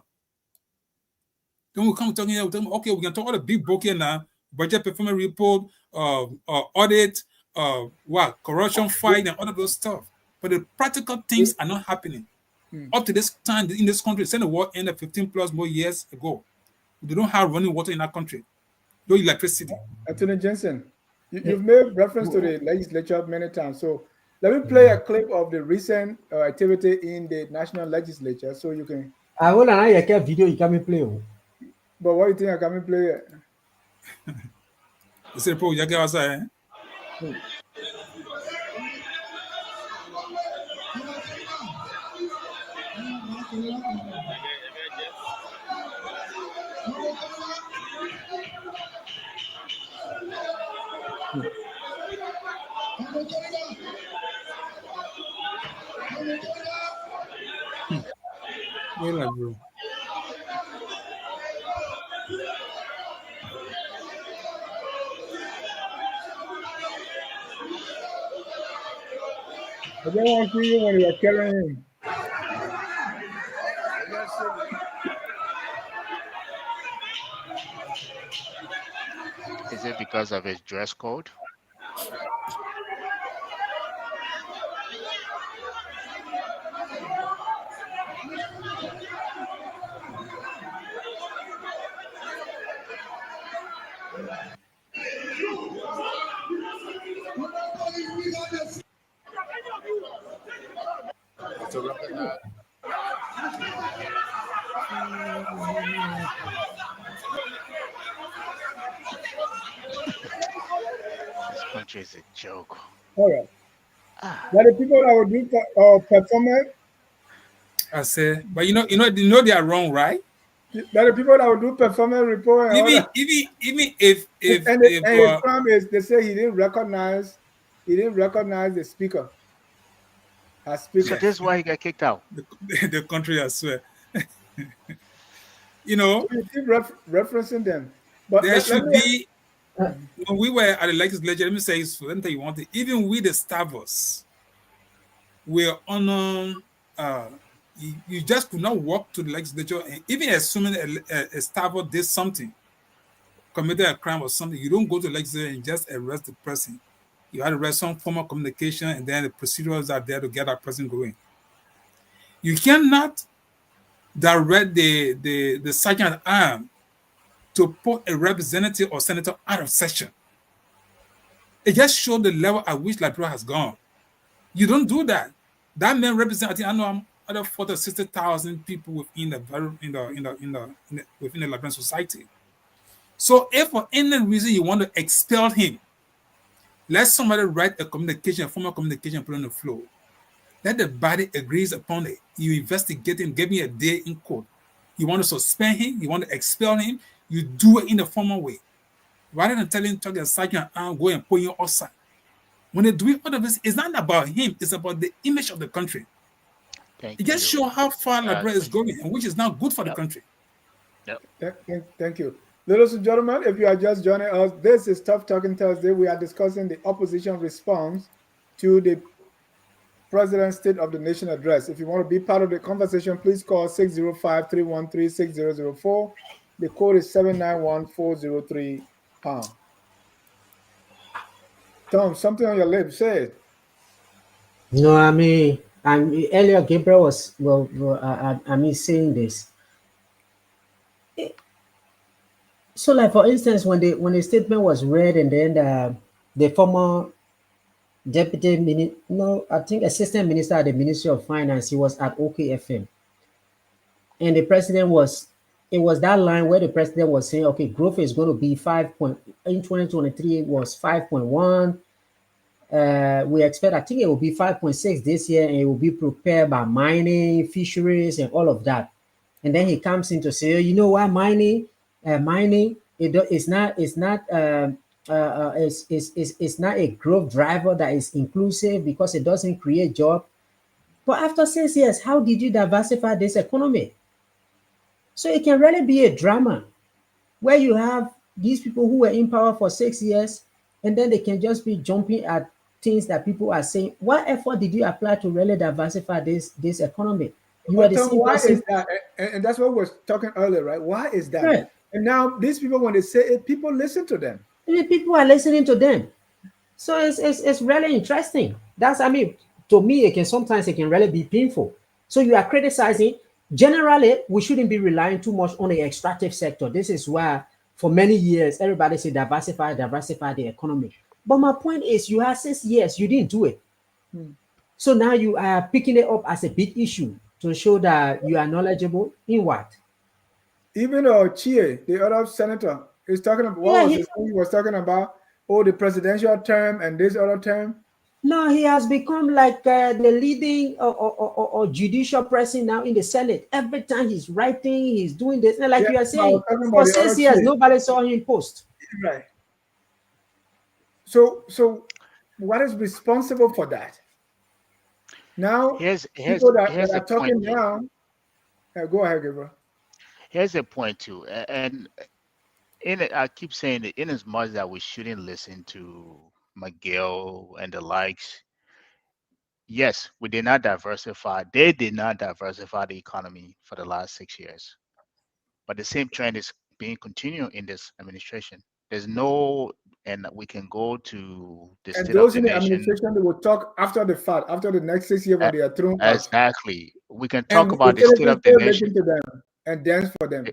S5: Then we come talking here, okay, we can talk all the big book here now, budget performance report, audit, corruption fight, and all of those stuff. But the practical things are not happening. Up to this time in this country, since the war ended 15 plus more years ago, they don't have running water in that country, no electricity.
S2: Attorney Jensen, you've made reference to the legislature many times. So Let me play a clip of the recent activity in the national legislature so you can.
S6: I want to video you can play.
S2: But what do you think I can play it?
S5: You say, "Pro, you get outside." Well, like, bro.
S2: I don't want to see you when you're carrying him.
S3: Is it because of his dress code? This country is a joke.
S2: All right.
S3: Ah,
S2: Now the people that will do performance,
S5: I say, but you know they are wrong, right?
S2: now the people that will do performance report and all
S5: Even
S2: that.
S5: even if
S2: And his crime is they say he didn't recognize the speaker as speaker.
S3: so this is why he got kicked out.
S5: the country, I swear. You know,
S2: So you keep referencing them. But
S5: there
S2: let
S5: should
S2: me
S5: be. When we were at the legislature, let me say, let me tell you one thing. Even we, the staffers, were on. You just could not walk to the legislature, and even assuming a staffer did something, committed a crime or something, you don't go to the legislature and just arrest the person. You had to arrest some form of communication, and then the procedures are there to get that person going. You cannot direct the sergeant at arms to put a representative or senator out of session. It just shows the level at which Liberia has gone. You don't do that. That man represents, I think, I know, other 40 or 60,000 people within within the Liberian society. So, if for any reason you want to expel him, let somebody write a formal communication, put on the floor. Let the body agrees upon it. You investigate him, give me a day in court. You want to suspend him, you want to expel him, you do it in a formal way. Rather than telling the sergeant, go and put you outside. When they do it, all of this, it's not about him, it's about the image of the country.
S3: Thank
S5: It just
S3: you.
S5: shows how far Liberia is
S3: Thank you.
S5: going, and which is not good for the country.
S2: Thank you. Ladies and gentlemen, if you are just joining us, this is Tough Talking Thursday. We are discussing the opposition response to the President's State of the Nation address. If you want to be part of the conversation, please call 605-313-6004. The code is 791-403#. Tom, something on your lips, say it.
S6: No, I mean, earlier Gabriel was saying this. So, like for instance, when the statement was read, and then the former deputy I think assistant minister at the Ministry of Finance, he was at OKFM, and the president was. It was that line where the president was saying, okay, growth is going to be in 2023 it was 5.1. We expect, I think it will be 5.6 this year, and it will be prepared by mining, fisheries, and all of that. And then he comes in to say, you know what, mining, it's not a growth driver that is inclusive because it doesn't create job. But after 6 years, how did you diversify this economy? So it can really be a drama where you have these people who were in power for 6 years, and then they can just be jumping at things that people are saying. What effort did you apply to really diversify this economy? You are the
S2: Tom,
S6: same
S2: why
S6: person.
S2: is that? And that's what we were talking earlier, right? Why is that?
S6: Right.
S2: And now these people, when they say it, people listen to them.
S6: I mean, people are listening to them. So it's really interesting. To me, it can really be painful. So you are criticizing. Generally, we shouldn't be relying too much on the extractive sector. This is why for many years everybody said diversify the economy. But my point is, you had 6 years, you didn't do it. So now you are picking it up as a big issue to show that you are knowledgeable in what?
S2: Even Chie, the other senator, is talking about what
S6: Yeah,
S2: was his thing? He was talking about the presidential term and this other term.
S6: no, he has become like the leading or judicial person now in the Senate. Every time he's writing, he's doing this. And like
S2: Yeah,
S6: you are
S2: so I was
S6: saying,
S2: talking about
S6: for
S2: the other
S6: 6 years,
S2: Chie.
S6: nobody saw him post.
S2: Right. So what is responsible for that? Now,
S3: Here's
S2: people that
S3: here's a
S2: are
S3: point
S2: talking
S3: too.
S2: now, go ahead, Gabriel.
S3: Here's a point too. And in it, I keep saying it, in as much that we shouldn't listen to Miguel and the likes, yes, we did not diversify. They did not diversify the economy for the last 6 years. But the same trend is being continued in this administration. There's no, and we can go to the
S2: And
S3: State of
S2: those
S3: the
S2: in the
S3: Nation.
S2: administration, they will talk after the fact, after the next 6 years
S3: Uh,
S2: when they are thrown out.
S3: Exactly. We can
S2: And
S3: talk
S2: the
S3: about the State
S2: citizens
S3: of the
S2: still
S3: Nation.
S2: listen to them and dance for them.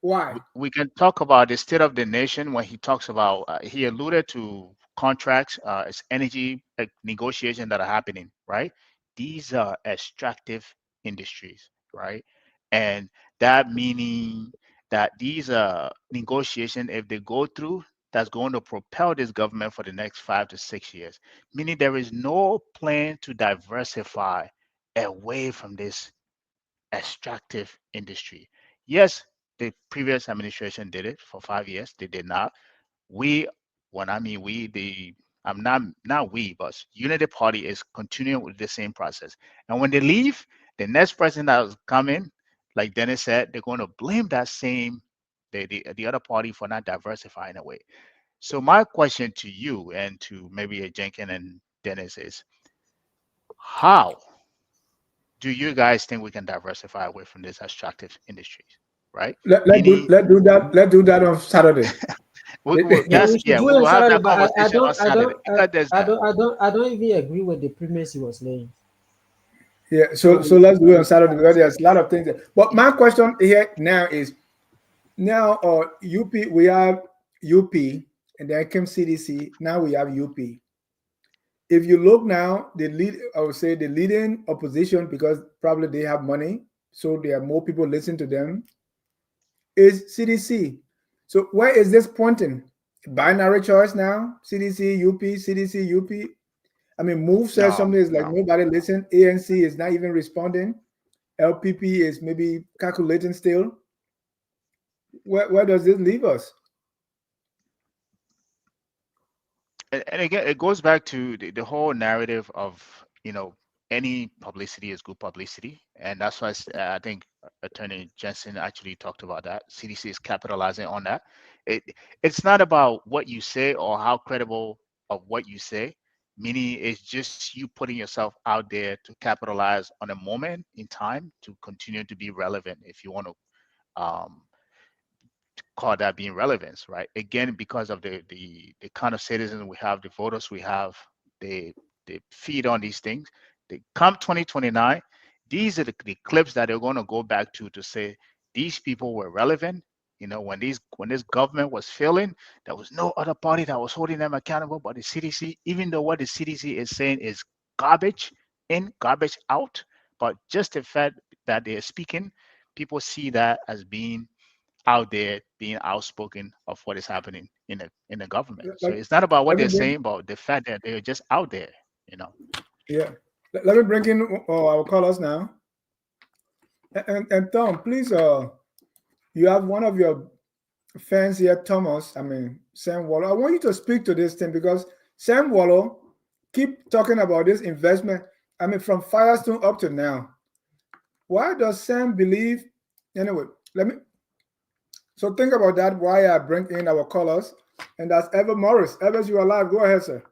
S2: Why?
S3: We can talk about the State of the Nation when he talks about, he alluded to contracts, it's energy negotiation that are happening, right? These are extractive industries, right? And that meaning that these negotiations, if they go through, that's going to propel this government for the next 5 to 6 years. Meaning there is no plan to diversify away from this extractive industry. Yes, the previous administration did it for 5 years. They did not. We, when I mean we, I'm not we, but Unity Party is continuing with the same process. And when they leave, the next person that was coming, like Dennis said, they're going to blame that same the other party for not diversifying away. So my question to you and to maybe Jenkins and Dennis is, how do you guys think we can diversify away from these extractive industries, right? Meaning,
S2: Let's do that on Saturday.
S6: Yeah, we should do
S3: we
S6: it on
S3: will have
S6: Saturday,
S3: that
S6: but
S3: conversation on Saturday because there's that.
S6: I don't even agree with the premise he was laying.
S2: Yeah,
S6: So
S2: so let's do it on Saturday because there's a lot of things there. But my question here now is now UP, we have UP and then came CDC. Now we have UP. If you look now, I would say the leading opposition, because probably they have money, so there are more people listening to them, is CDC. So where is this pointing? Binary choice now? CDC, UP, CDC, UP. I mean, Move says
S3: No,
S2: something is like
S3: no.
S2: nobody listen. ANC is not even responding. LPP is maybe calculating still. Where does this leave us?
S3: And again, it goes back to the whole narrative of, any publicity is good publicity. And that's why I think Attorney Jensen actually talked about that. CDC is capitalizing on that. It it's not about what you say or how credible of what you say, meaning it's just you putting yourself out there to capitalize on a moment in time to continue to be relevant if you want to call that being relevance, right? Again, because of the kind of citizens we have, the voters we have, they feed on these things. They come 2029, these are the clips that they're going to go back to say these people were relevant. When this government was failing, there was no other party that was holding them accountable but the CDC, even though what the CDC is saying is garbage in, garbage out. But just the fact that they're speaking, people see that as being out there, being outspoken of what is happening in the government. So
S2: Like,
S3: it's not about what
S2: let me
S3: they're
S2: bring,
S3: saying, but the fact that they're just out there, you know.
S2: yeah. Let me bring in our callers now. And Tom, please, you have one of your fans here, Thomas. I mean, Sam Waller. I want you to speak to this thing because Sam Waller keep talking about this investment. I mean, from Firestone up to now. Why does Sam believe? Anyway, let me. So think about that. Why I bring in our callers, and that's Ever Morris. Evers, you are live. Go ahead, sir.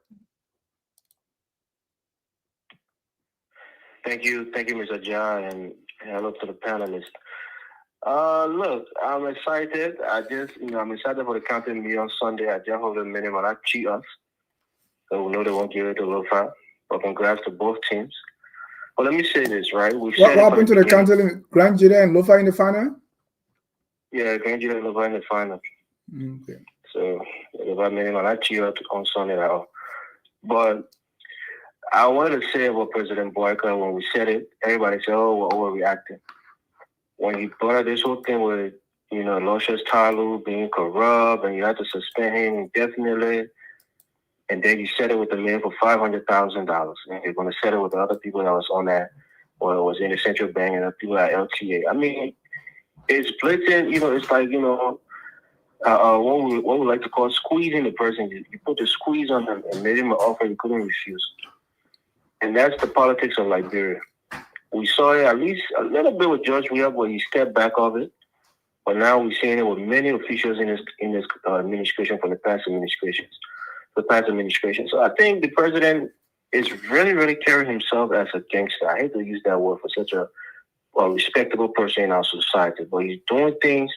S7: Thank you, Mr. John, and hello to the panelists. Look, I'm excited. I'm excited for the counting me on Sunday. I just hold a minimum. I cheat us, so we know they won't give it to Lofa. But congrats to both teams. But let me say this, right?
S2: What happened to the counting? Grand Judah and Lofa in the final?
S7: Yeah, Grand Judah and Lofa in the final.
S2: Okay.
S7: So, Lofa minimum. I cheat us on Sunday now. But I wanted to say about President Boakai when we said it, everybody said, "Oh, we're overreacting." When he brought up this whole thing with, Lucius Talu being corrupt and you had to suspend him indefinitely, and then you said it with the man for $500,000, and you're going to set it with the other people that was on that, or was in the central bank and the people at LTA. I mean, it's blatant. It's like what we like to call squeezing the person. You put the squeeze on them and made him an offer he couldn't refuse. And that's the politics of Liberia. We saw it at least a little bit with George Weah, where he stepped back of it. But now we're seeing it with many officials in this administration from the past administrations. So I think the president is really, really carrying himself as a gangster. I hate to use that word for such a respectable person in our society, but he's doing things,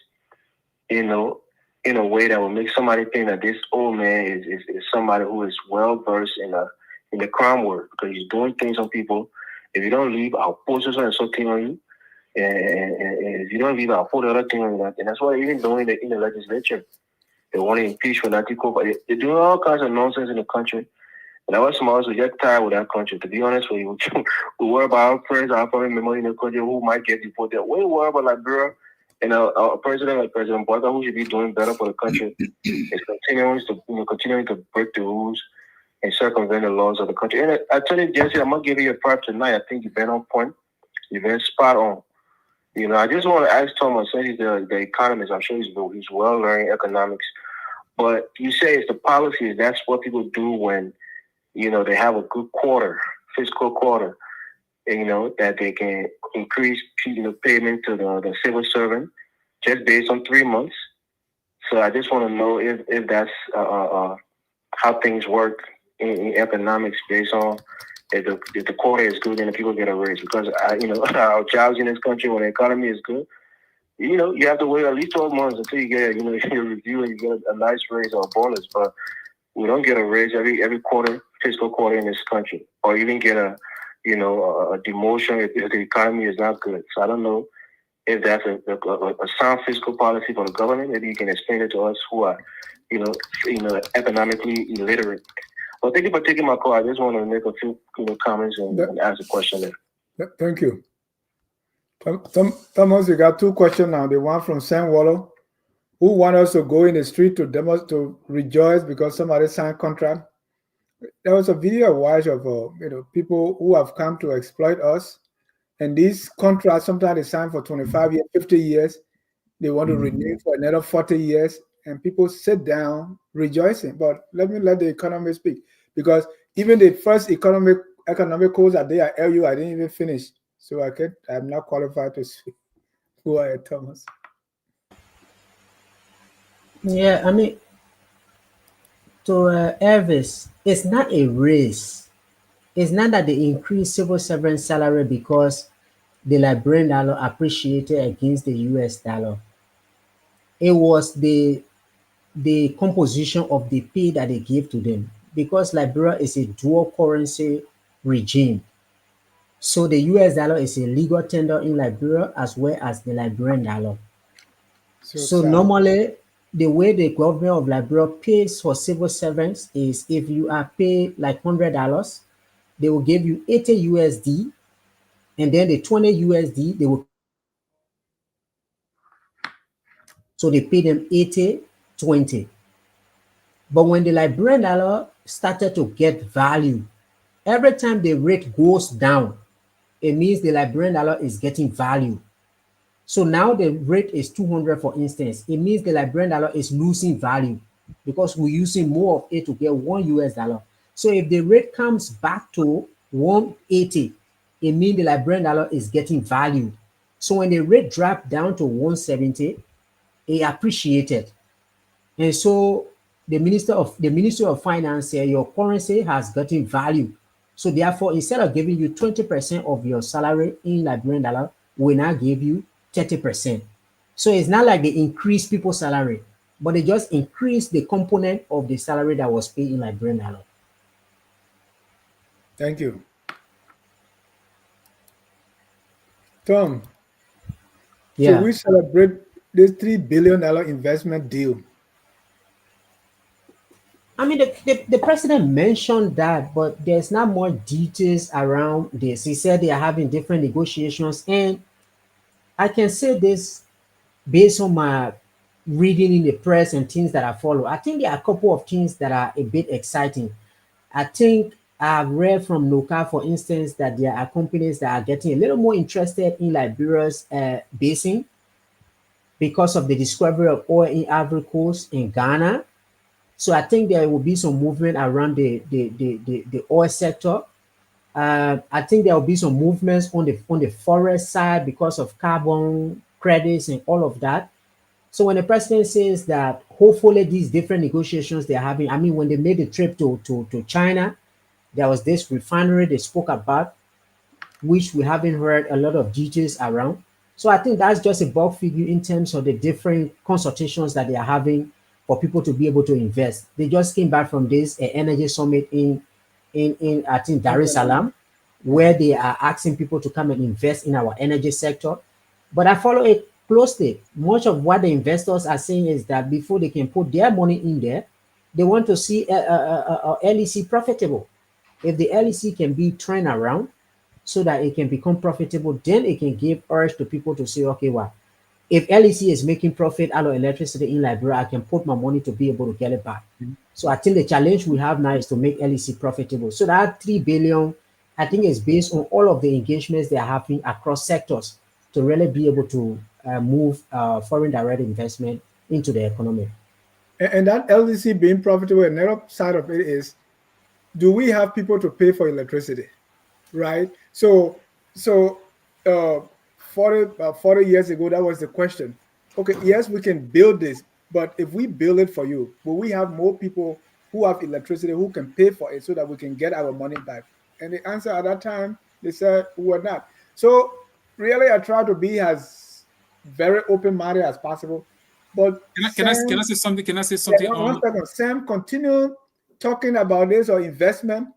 S7: in a way that will make somebody think that this old man is somebody who is well versed in the crime world, because he's doing things on people. If you don't leave, I'll post and something on you. And if you don't leave, I'll put the other thing on that. And that's what they're even doing in the legislature. They want to impeach for Natiko, but they're doing all kinds of nonsense in the country. And I was some of us, we get tired with that country. To be honest with you, we worry about our friends, our family members in the country who might get deported. We worry about Liberia and a president like President Boakai, who should be doing better for the country, is continuing to break the rules and circumvent the laws of the country. And I tell you, Jesse, I'm gonna give you a prep tonight. I think you've been on point. You've been spot on. I just want to ask Thomas, since he's the economist, I'm sure he's well learned in economics. But you say it's the policies. That's what people do when, they have a good fiscal quarter, and, that they can increase, payment to the civil servant just based on 3 months. So I just want to know if that's how things work in economics based on if the quarter is good, then the people get a raise. Because our jobs in this country, when the economy is good, you have to wait at least 12 months until you get your review and you get a nice raise or a bonus. But we don't get a raise every quarter, fiscal quarter in this country, or even get a demotion if the economy is not good. So I don't know if that's a sound fiscal policy for the government. Maybe you can explain it to us who are economically illiterate. Well, thank you for taking my call. I just want to make a few comments and ask a question there.
S2: Thank you. Thomas, you got two questions now. The one from Sam Wallow, who want us to go in the street to rejoice because somebody signed contract. There was a video I watched of people who have come to exploit us, and these contracts sometimes they sign for 25 years, 50 years. They want to renew for another 40 years. And people sit down rejoicing. But let the economy speak, because even the first economic course that they are LU, I didn't even finish, so I'm not qualified to speak. Who are you, Thomas?
S6: Yeah, I mean, to Elvis, it's not a race. It's not that they increase civil servant salary because the Liberian dollar appreciated against the US dollar. It was the composition of the pay that they give to them, because Liberia is a dual currency regime. So the US dollar is a legal tender in Liberia as well as the Liberian dollar. So normally, the way the government of Liberia pays for civil servants is, if you are paid like $100, they will give you 80 USD, and then the 20 USD they will. So they pay them 80, 20. But when the Liberian dollar started to get value, every time the rate goes down, it means the Liberian dollar is getting value. So now the rate is 200, for instance. It means the Liberian dollar is losing value because we're using more of it to get $1 US. So if the rate comes back to 180, it means the Liberian dollar is getting value. So when the rate dropped down to 170, it appreciated. And so the Ministry of Finance said your currency has gotten value. So therefore, instead of giving you 20% of your salary in Liberian dollar, we now give you 30%. So it's not like they increase people's salary, but they just increase the component of the salary that was paid in Liberian dollar.
S2: Thank you. Tom,
S6: Yeah.
S2: so we celebrate this $3 billion investment deal.
S6: I mean, the president mentioned that, but there's not more details around this. He said they are having different negotiations, and I can say this based on my reading in the press and things that I follow. I think there are a couple of things that are a bit exciting. I think I've read from Noka, for instance, that there are companies that are getting a little more interested in Liberia's basin because of the discovery of oil in Ivory Coast in Ghana. So I think there will be some movement around the oil sector. I think there will be some movements on the forest side because of carbon credits and all of that. So when the president says that hopefully these different negotiations they're having, I mean, when they made the trip to China, there was this refinery they spoke about, which we haven't heard a lot of details around. So I think that's just a bulk figure in terms of the different consultations that they are having for people to be able to invest. They just came back from this energy summit in I think Dar es Salaam, where they are asking people to come and invest in our energy sector. But I follow it closely. Much of what the investors are saying is that before they can put their money in there, they want to see LEC profitable. If the LEC can be turned around so that it can become profitable, then it can give urge to people to say, okay, well, if LEC is making profit out of electricity in Liberia, I can put my money to be able to get it back. So I think the challenge we have now is to make LEC profitable. So that 3 billion, I think, is based on all of the engagements they are having across sectors to really be able to move foreign direct investment into the economy.
S2: And that LDC being profitable, another side of it is, do we have people to pay for electricity? Right? So 40 years ago, that was the question. Okay, yes, we can build this, but if we build it for you, will we have more people who have electricity who can pay for it so that we can get our money back? And the answer at that time, they said we were not. So really, I try to be as very open-minded as possible. But
S5: Can I
S2: Sam,
S5: say something? Can I say
S2: yeah,
S5: something
S2: one
S5: on?
S2: second. Sam, continue talking about this or investment,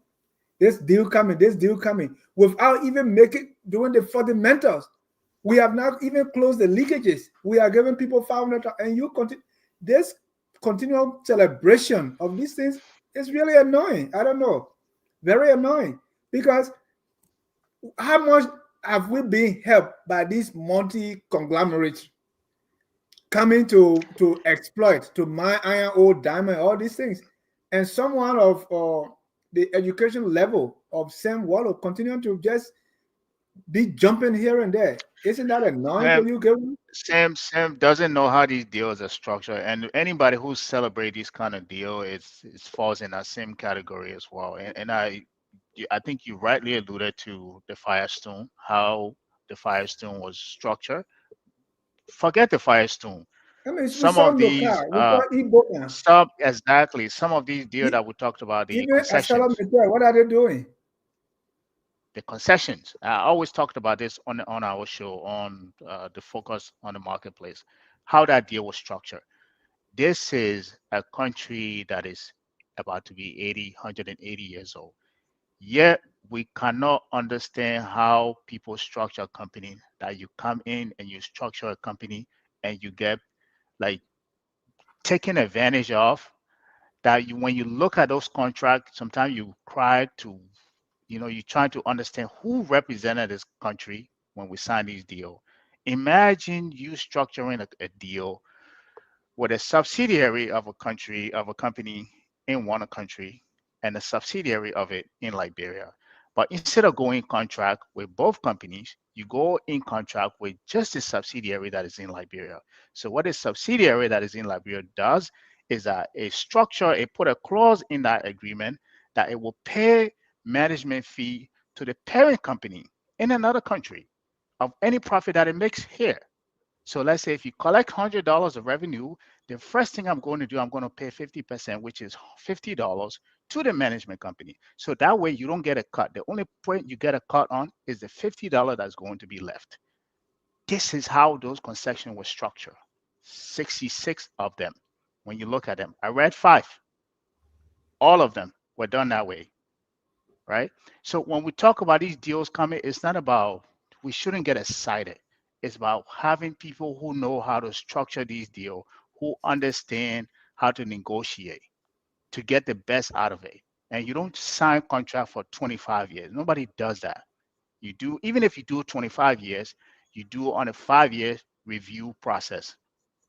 S2: this deal coming, without even making doing the fundamentals. We have not even closed the leakages. We are giving people 500, and you continue this continual celebration of these things is really annoying. I don't know, very annoying, because how much have we been helped by these multi conglomerates coming to exploit, to mine iron ore, diamond, all these things, and someone of the education level of Sam Wallow continuing to just be jumping here and there. Isn't that annoying to
S3: Sam,
S2: you, Gilman?
S3: Sam doesn't know how these deals are structured, and anybody who celebrate this kind of deal is falls in that same category as well. And I think you rightly alluded to the Firestone, how the Firestone was structured. Forget the Firestone.
S2: I mean, we
S3: Some
S2: saw
S3: of
S2: no
S3: these
S2: car, we saw Ebola,
S3: some exactly some of these deals
S2: e-
S3: that we talked about, the
S2: even
S3: concessions,
S2: Asala, what are they doing?
S3: the concessions. I always talked about this on our show on the focus on the marketplace, how that deal was structured. This is a country that is about to be 80, 180 years old. Yet we cannot understand how people structure a company, that you come in and you structure a company and you get like taken advantage of, that you, when you look at those contracts, sometimes you cry to, you're trying to understand who represented this country when we signed these deal. Imagine you structuring a deal with a subsidiary of a country, of a company in one country, and a subsidiary of it in Liberia. But instead of going contract with both companies, you go in contract with just a subsidiary that is in Liberia. So what a subsidiary that is in Liberia does is that a structure, it put a clause in that agreement that it will pay management fee to the parent company in another country of any profit that it makes here. So let's say if you collect $100 of revenue, the first thing I'm going to do, I'm going to pay 50%, which is $50 to the management company. So that way you don't get a cut. The only point you get a cut on is the $50 that's going to be left. This is how those concessions were structured. 66 of them. When you look at them, I read five. All of them were done that way, right? So when we talk about these deals coming, it's not about, we shouldn't get excited. It's about having people who know how to structure these deals, who understand how to negotiate. to get the best out of it. And you don't sign contract for 25 years. Nobody does that. You do, even if you do 25 years, you do on a 5-year review process.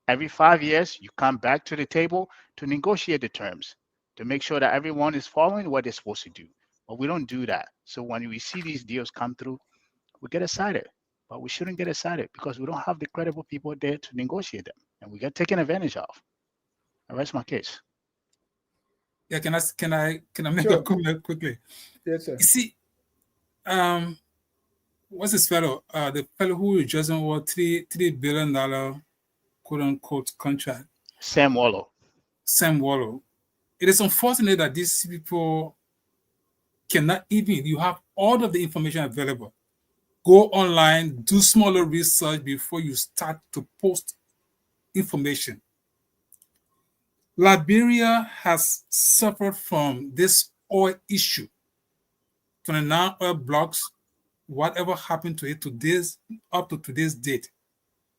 S3: Every 5 years, you come back to the table to negotiate the terms, to make sure that everyone is following what they're supposed to do. But we don't do that. So when we see these deals come through, we get excited. But we shouldn't get excited because we don't have the credible people there to negotiate them, and we get taken advantage of. And that's my case.
S5: Yeah, can I make
S2: Sure.
S5: a comment quickly?
S2: Yes, sir.
S5: You see, what's this fellow? The fellow who is just over $3 billion quote unquote contract.
S3: Sam Wallow.
S5: Sam Wallow. It is unfortunate that these people cannot even, you have all of the information available. Go online, do smaller research before you start to post information. Liberia has suffered from this oil issue. 29 oil blocks, whatever happened to it up to today's date.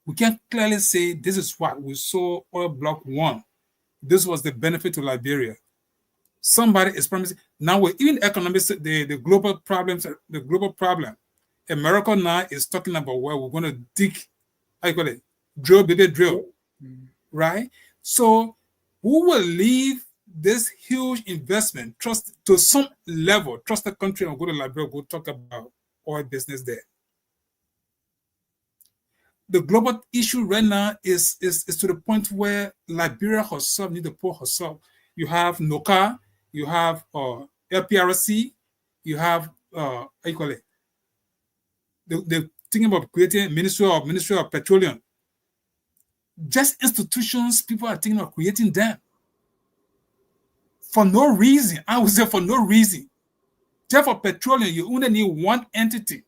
S5: We can clearly say this is what we saw oil block 1. This was the benefit to Liberia. Somebody is promising. Now we're even economics, the global problems, the global problem. America now is talking about where we're going to dig, how you call it, drill, baby, drill, right? So who will leave this huge investment, trust to some level, trust the country and go to Liberia, go talk about oil business there. The global issue right now is to the point where Liberia herself needs to pull herself. You have NOCA, you have LPRC, you have how you call it? They're thinking about creating Ministry of Petroleum. Just institutions, people are thinking of creating them. For no reason. I would say for no reason. Just for petroleum, you only need one entity.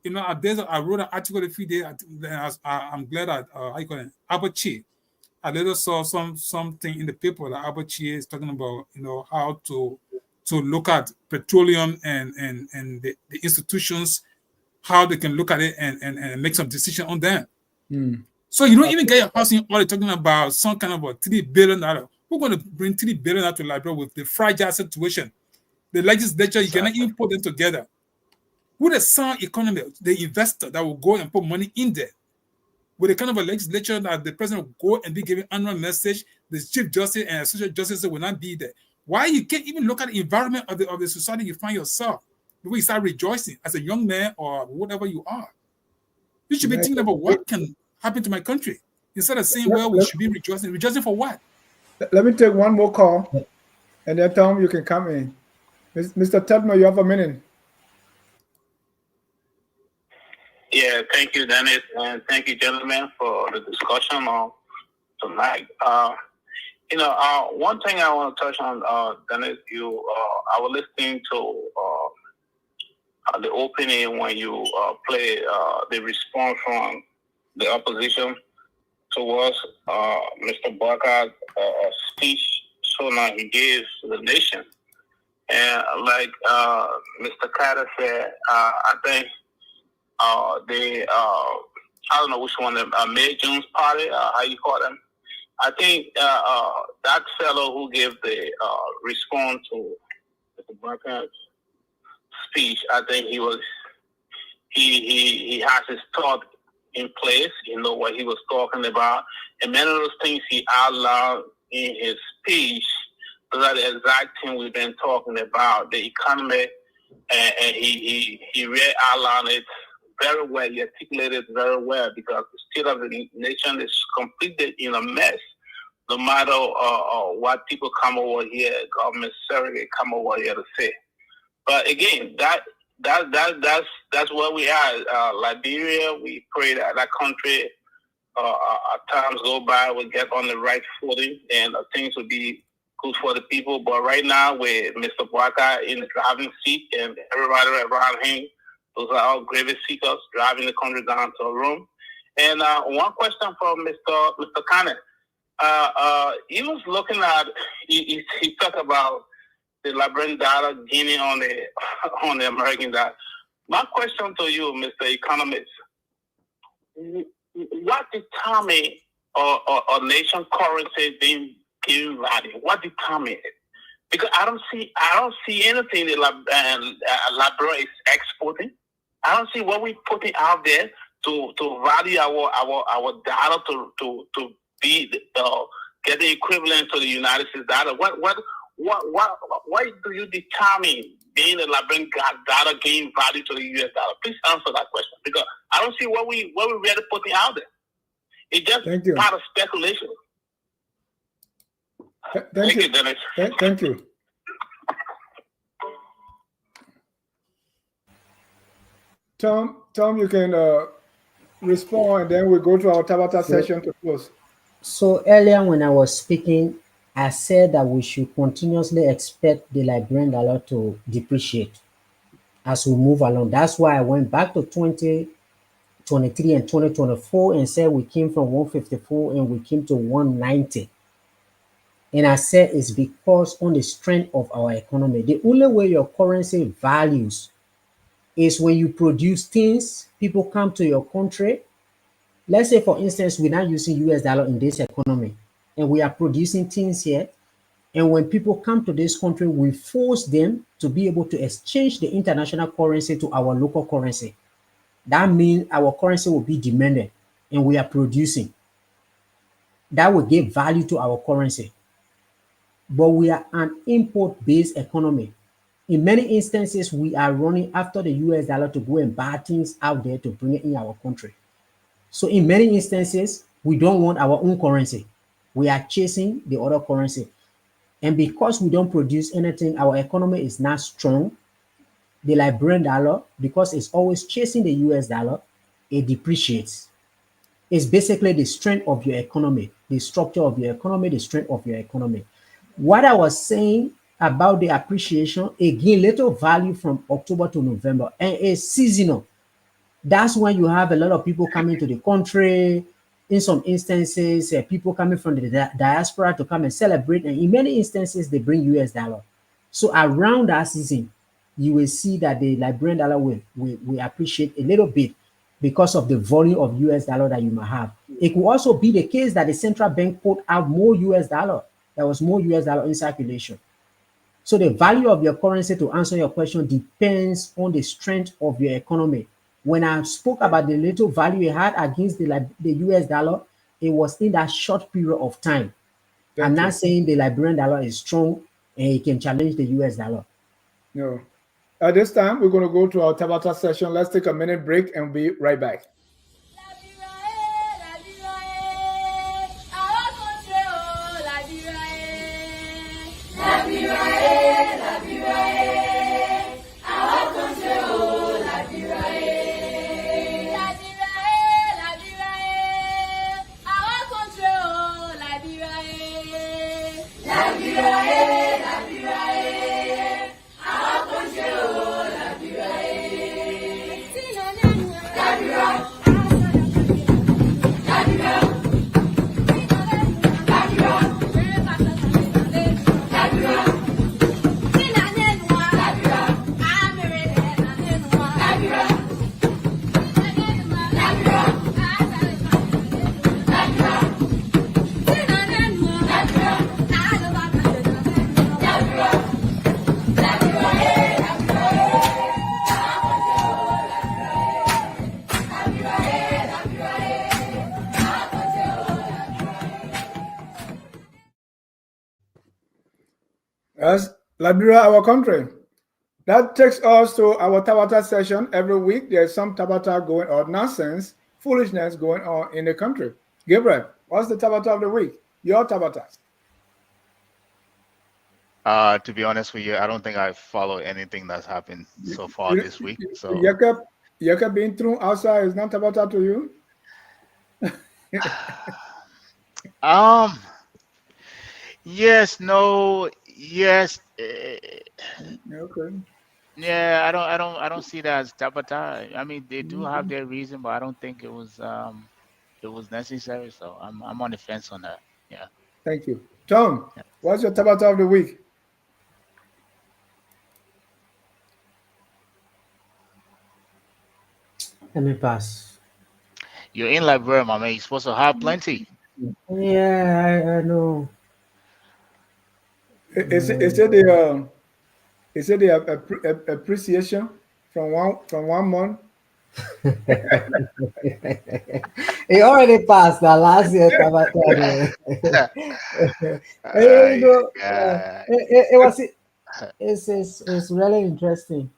S5: You know, I wrote an article a few days. I'm glad that I call it Abachi. I later saw something in the paper that Abachi is talking about. You know, how to look at petroleum and the institutions, how they can look at it and make some decision on them. So you don't even get your housing audit talking about some kind of a $3 billion. We're going to bring $3 billion to Liberia with the fragile situation. The legislature, you cannot even put them together. With a sound economy, the investor that will go and put money in there, with a kind of a legislature that the president will go and be giving annual message, the chief justice and associate justice will not be there. Why you can't even look at the environment of the society you find yourself before you start rejoicing as a young man or whatever you are? You should be thinking about what can happen to my country instead of saying, well, we should be rejoicing. Rejoicing for what?
S2: Let me take one more call, and then Tom, you can come in. Mr. Tedmer, you have a minute.
S7: Yeah, thank you, Dennis, and thank you, gentlemen, for the discussion on tonight. One thing I want to touch on, Dennis, I was listening to the opening when you play the response from the opposition towards Mr. Boakai's speech so now he gave to the nation. And like Mr. Carter said, I think I don't know which one, May Jones Party, how you call them. I think that fellow who gave the response to Mr. Boakai's speech, I think he has his thought in place. You know what he was talking about, and many of those things he outlined in his speech. Those are the exact thing we've been talking about, the economy, and he really outlined it very well. He articulated it very well because the state of the nation is completely in a mess. No matter what people come over here, government surrogate come over here to say. But again, that's where we are. Liberia, we pray that that country, times go by, will get on the right footing and things will be good for the people. But right now, with Mr. Boakai in the driving seat and everybody around him, those are all gravy seekers driving the country down to a room. And one question from Mr. Kane. He was looking at, he talked about the Liberian data gaining on the American data. My question to you, Mr. Economist, what determines a nation currency being giving value? What determines it? Because I don't see anything that Liberia is exporting. I don't see what we're putting out there to value our dollar to be get the equivalent to the United States dollar. What do you determine being a Liberian dollar gaining value to the US dollar? Please answer that question, because I don't see what we really putting out there. It's just part of speculation.
S2: Thank you,
S7: Dennis.
S2: Thank you. Tom, you can respond, and then we go to our Tabata session to close.
S6: So earlier when I was speaking, I said that we should continuously expect the Liberian dollar to depreciate as we move along. That's why I went back to 2023 and 2024 and said we came from 154 and we came to 190. And I said it's because on the strength of our economy. The only way your currency values is when you produce things, people come to your country. Let's say, for instance, we're not using US dollar in this economy and we are producing things here. And when people come to this country, we force them to be able to exchange the international currency to our local currency. That means our currency will be demanded and we are producing. That will give value to our currency. But we are an import-based economy. In many instances, we are running after the US dollar to go and buy things out there to bring it in our country. So in many instances, we don't want our own currency. We are chasing the other currency. And because we don't produce anything, our economy is not strong. The Liberian dollar, because it's always chasing the US dollar, it depreciates. It's basically the strength of your economy, the structure of your economy, the strength of your economy. What I was saying about the appreciation, again, little value from October to November, and it's seasonal. That's when you have a lot of people coming to the country. In some instances, people coming from the diaspora to come and celebrate. And in many instances, they bring US dollar. So around that season, you will see that the Liberian dollar will appreciate a little bit because of the volume of US dollar that you might have. It could also be the case that the central bank put out more US dollar. There was more US dollar in circulation. So the value of your currency, to answer your question, depends on the strength of your economy. When I spoke about the little value it had against the US dollar, it was in that short period of time. I'm not saying the Liberian dollar is strong and it can challenge the US dollar.
S2: No. At this time, we're going to go to our Tabata session. Let's take a minute break and be right back. As Liberia, our country. That takes us to our Tabata session. Every week, there's some Tabata going on, nonsense, foolishness going on in the country. Gabriel, what's the Tabata of the week? Your Tabata.
S3: To be honest with you, I don't think I follow anything that's happened so far this week. So
S2: Yaka being thrown outside is not Tabata to you?
S3: Yes, no, yes.
S2: Okay.
S3: Yeah, I don't see that as Tabata. I mean, they do have their reason, but I don't think it was necessary. So I'm on the fence on that. Yeah.
S2: Thank you. Tom, what's your Tabata of the week?
S6: Let me pass.
S3: You're in Liberia, my man. You're supposed to have plenty.
S6: Yeah, I know.
S2: Is it the is it the appreciation from one month?
S6: It already passed the last year, Tabata. You
S3: Ay,
S6: know,
S3: ay,
S6: it was it's really interesting.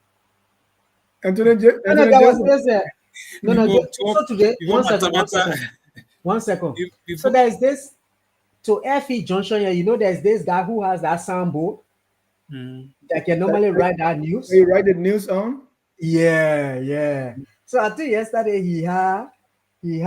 S6: No,
S2: Anthony
S6: there was
S2: Jensen.
S6: this. No, no. So today,
S5: before
S6: one
S5: my
S6: second, one
S5: Tabata,
S6: second, one second. So
S5: before,
S6: there's this to FE Junction here. You know, there's this guy who has that soundboard
S5: mm,
S6: that can
S2: That
S6: normally write that
S2: where
S6: news.
S2: you write the news on?
S6: Yeah, yeah. So I think yesterday he had he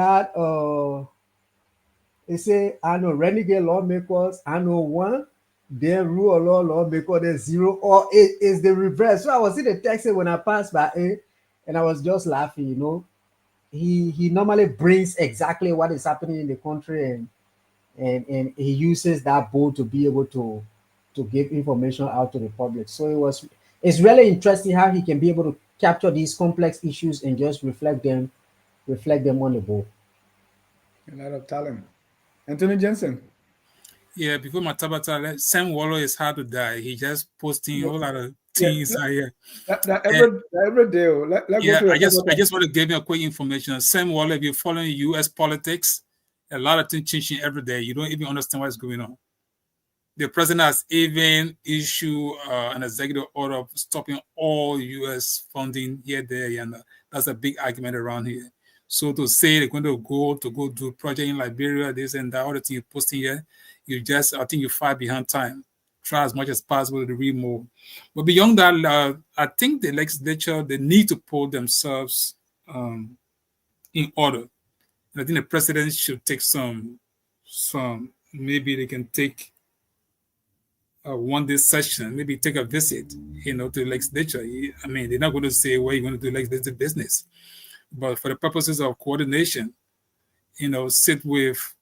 S6: say I know renegade lawmakers, I know one, then rule of law lawmaker, there's zero, or it is the reverse. So I was in the taxi when I passed by it, and I was just laughing, you know. He normally brings exactly what is happening in the country, and he uses that board to be able to give information out to the public. So it's really interesting how he can be able to capture these complex issues and just reflect them on the board.
S2: A lot of talent. Anthony Jensen.
S5: yeah, before my Tabata, Sam Waller is hard to die. He just posting a
S2: Yeah,
S5: whole lot of
S2: yeah,
S5: things out here.
S2: that
S5: And
S2: every day. Oh, let go
S5: yeah,
S2: to the
S5: I
S2: top.
S5: just want to give you a quick information. Sam Waller, if you're following U.S. politics, a lot of things changing every day. You don't even understand what's going on. The president has even issued an executive order of stopping all U.S. funding here, there, and that's a big argument around here. So to say they're going to go do project in Liberia, this and that, other thing you're posting here, I think you're far behind time. Try as much as possible to read more. But beyond that, I think the legislature, they need to pull themselves in order. And I think the president should take maybe they can take a one-day session, maybe take a visit, to the legislature. I mean, they're not going to say what you're going to do legislative business, but for the purposes of coordination, sit with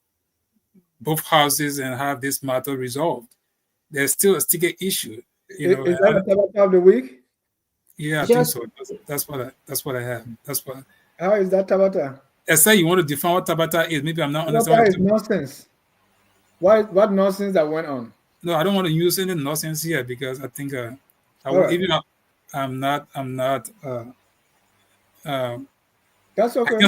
S5: both houses and have this matter resolved. There's still a sticky issue,
S2: Is that a Tabata of the week?
S5: yeah, I think
S6: Just
S5: so. That's what I have. That's what.
S2: How is that Tabata?
S5: I say you want to define what Tabata is. Maybe I'm not
S2: Tabata is
S5: understanding.
S2: nonsense. What nonsense that went on?
S5: No, I don't want to use any nonsense here because I think I
S2: All
S5: will
S2: right,
S5: even. I'm not. Uh,
S2: that's okay.
S5: I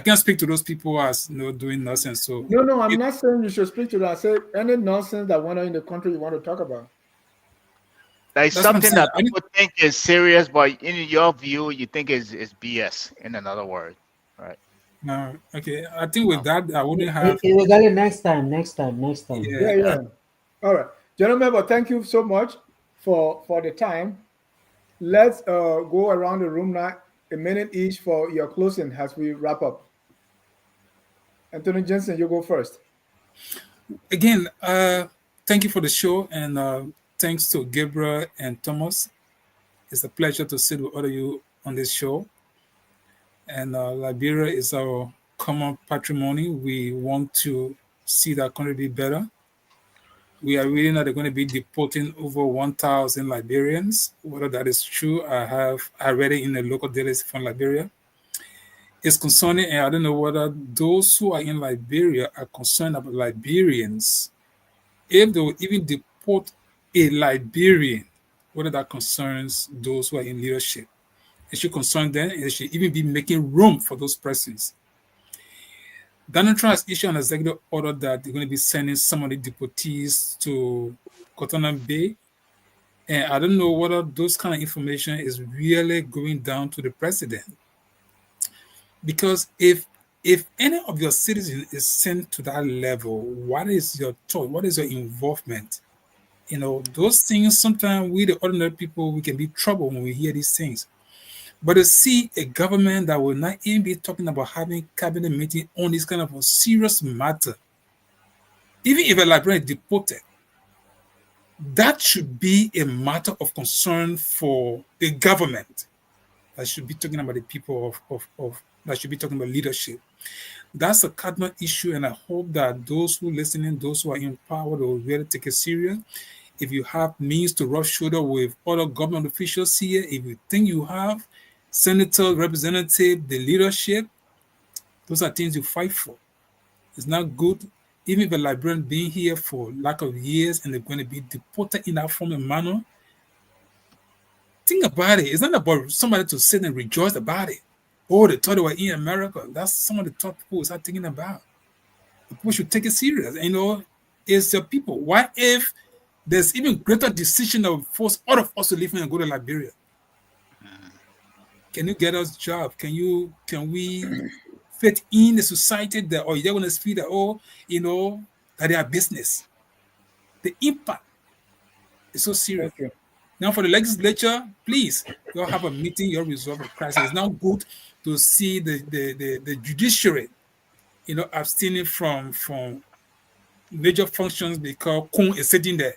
S5: can't speak to those people as doing nonsense. So
S2: No, I'm not saying you should speak to that. I say any nonsense that went on in the country you want to talk about.
S3: Like
S5: that's what I'm
S3: something
S5: saying.
S3: that people think is serious, but in your view, you think is BS. In another word, right?
S5: No, okay. I think with that, I wouldn't have.
S6: it was only next time.
S2: Yeah,
S5: Yeah,
S2: yeah. All right, gentlemen. But thank you so much for the time. Let's go around the room now, a minute each for your closing as we wrap up. Anthony Jensen, you go first.
S5: again, thank you for the show, and thanks to Gabriel and Thomas. It's a pleasure to sit with all of you on this show. And Liberia is our common patrimony. We want to see that country be better. We are reading that they're going to be deporting over 1,000 Liberians. Whether that is true, I read it in the local daily from Liberia. It's concerning, and I don't know whether those who are in Liberia are concerned about Liberians. If they will even deport a Liberian, whether that concerns those who are in leadership, it should concern them, and it should even be making room for those persons. Donald Trump has issued an executive order that they're going to be sending some of the deportees to Guantanamo Bay. And I don't know whether those kind of information is really going down to the president. Because if any of your citizens is sent to that level, what is your choice? What is your involvement? Those things, sometimes we, the ordinary people, we can be troubled when we hear these things. But to see a government that will not even be talking about having cabinet meeting on this kind of a serious matter, even if a Liberian is deported, that should be a matter of concern for the government. That should be talking about the people of that should be talking about leadership. That's a cardinal issue, and I hope that those who are listening, those who are in power, will really take it serious. If you have means to rub shoulder with other government officials here, if you think you have senator, representative, the leadership, those are things you fight for. It's not good even if a Liberian being here for lack of years and they're going to be deported in that form and manner, think about it. It's not about somebody to sit and rejoice about it. Oh, they thought they were in America. That's some of the thought people start thinking about. People should take it serious. It's the people. What if there's even greater decision of force all of us to leave and go to Liberia? Can you get us job? Can we fit in the society that, or you're going to feel that, that they are business? The impact is so serious.
S2: Thank you.
S5: Now, for the legislature, please, you all have a meeting, you all resolve a crisis. It's now good to see the judiciary, abstaining from major functions because Kung is sitting there.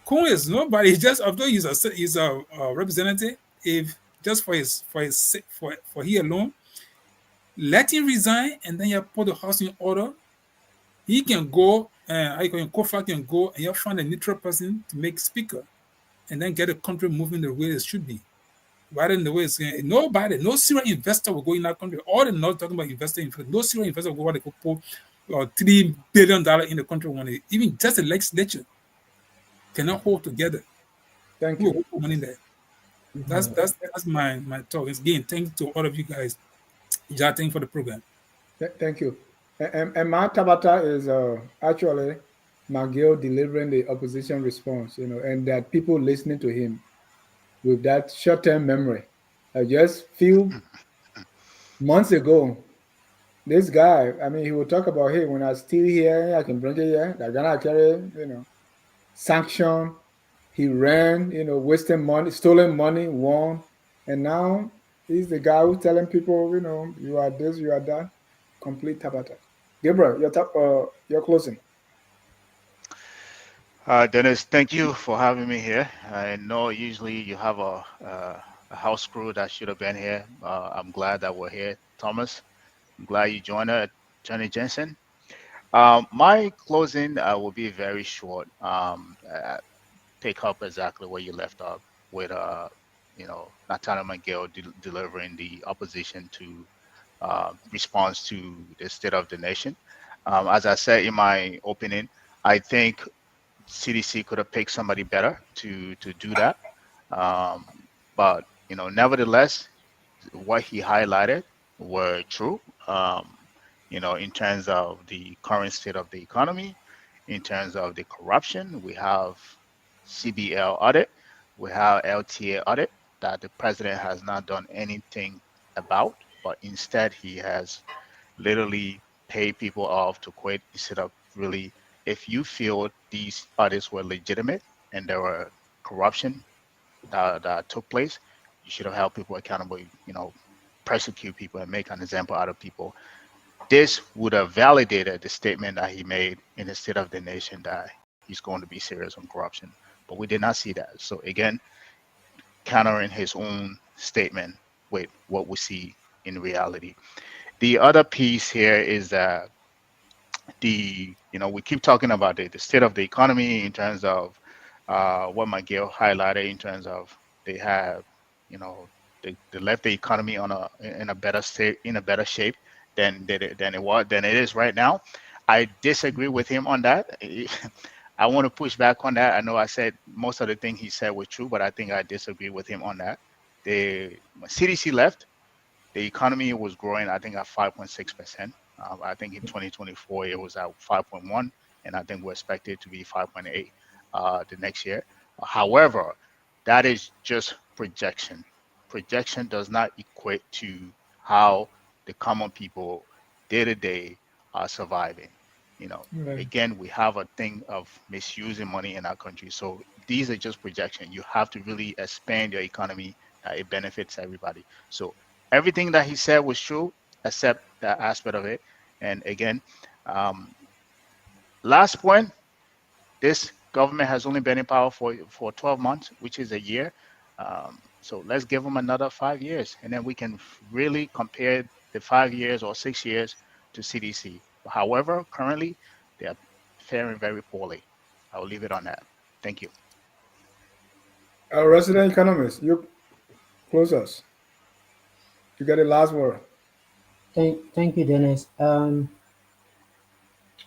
S5: Kung is nobody. He's just, although he's a representative, if just for he alone, let him resign and then you put the house in order. He can go, Kofa can go and you find a neutral person to make speaker and then get the country moving the way it should be. Rather than the way it's going. Nobody, no serious investor will go in that country. All the not talking about investing, no serious investor will go where they could put $3 billion in the country money. Even just the legislature cannot hold together.
S2: Thank
S5: Who will
S2: you.
S5: put money there? That's my talk. Again, thank you to all of you guys. Yeah, thank you for the program.
S2: Thank you. And my Tabata is actually McGill delivering the opposition response, and that people listening to him with that short-term memory. Just few months ago, this guy, I mean, he will talk about, hey, when I steal here, I can bring it here. They're gonna carry, sanction. He ran, wasting money, stolen money, won, and now he's the guy who's telling people, you are this, you are that. Complete Tabata. Gabriel, your closing.
S3: Dennis, thank you for having me here. I know usually you have a house crew that should have been here. I'm glad that we're here. Thomas, I'm glad you joined us, Johnny Jensen. My closing will be very short. Pick up exactly where you left off with, Nathaniel McGill delivering the opposition to response to the state of the nation. As I said in my opening, I think CDC could have picked somebody better to do that. But nevertheless, what he highlighted were true. In terms of the current state of the economy, in terms of the corruption, we have CBL audit, we have LTA audit that the president has not done anything about, but instead he has literally paid people off to quit instead of really, if you feel these audits were legitimate and there were corruption that took place, you should have held people accountable, persecute people and make an example out of people. This would have validated the statement that he made in the State of the Nation that he's going to be serious on corruption. But we did not see that. So again, countering his own statement with what we see in reality. The other piece here is that we keep talking about the state of the economy in terms of what Miguel highlighted in terms of they have, they left the economy in a better state, in a better shape than it is right now. I disagree with him on that. I want to push back on that. I know I said most of the things he said were true, but I think I disagree with him on that. The CDC left, the economy was growing, I think, at 5.6%. I think in 2024 it was at 5.1, and I think we're expected to be 5.8 the next year. However, that is just projection. Projection does not equate to how the common people day to day are surviving. Again, we have a thing of misusing money in our country. So these are just projections. You have to really expand your economy that it benefits everybody. So everything that he said was true, except that aspect of it. And again, last point, this government has only been in power for 12 months, which is a year. So let's give them another 5 years, and then we can really compare the 5 years or 6 years to CDC. However, currently, they are faring very poorly. I'll leave it on that. Thank you.
S2: Our resident economist, you close us. You got the last word.
S6: Thank you, Dennis.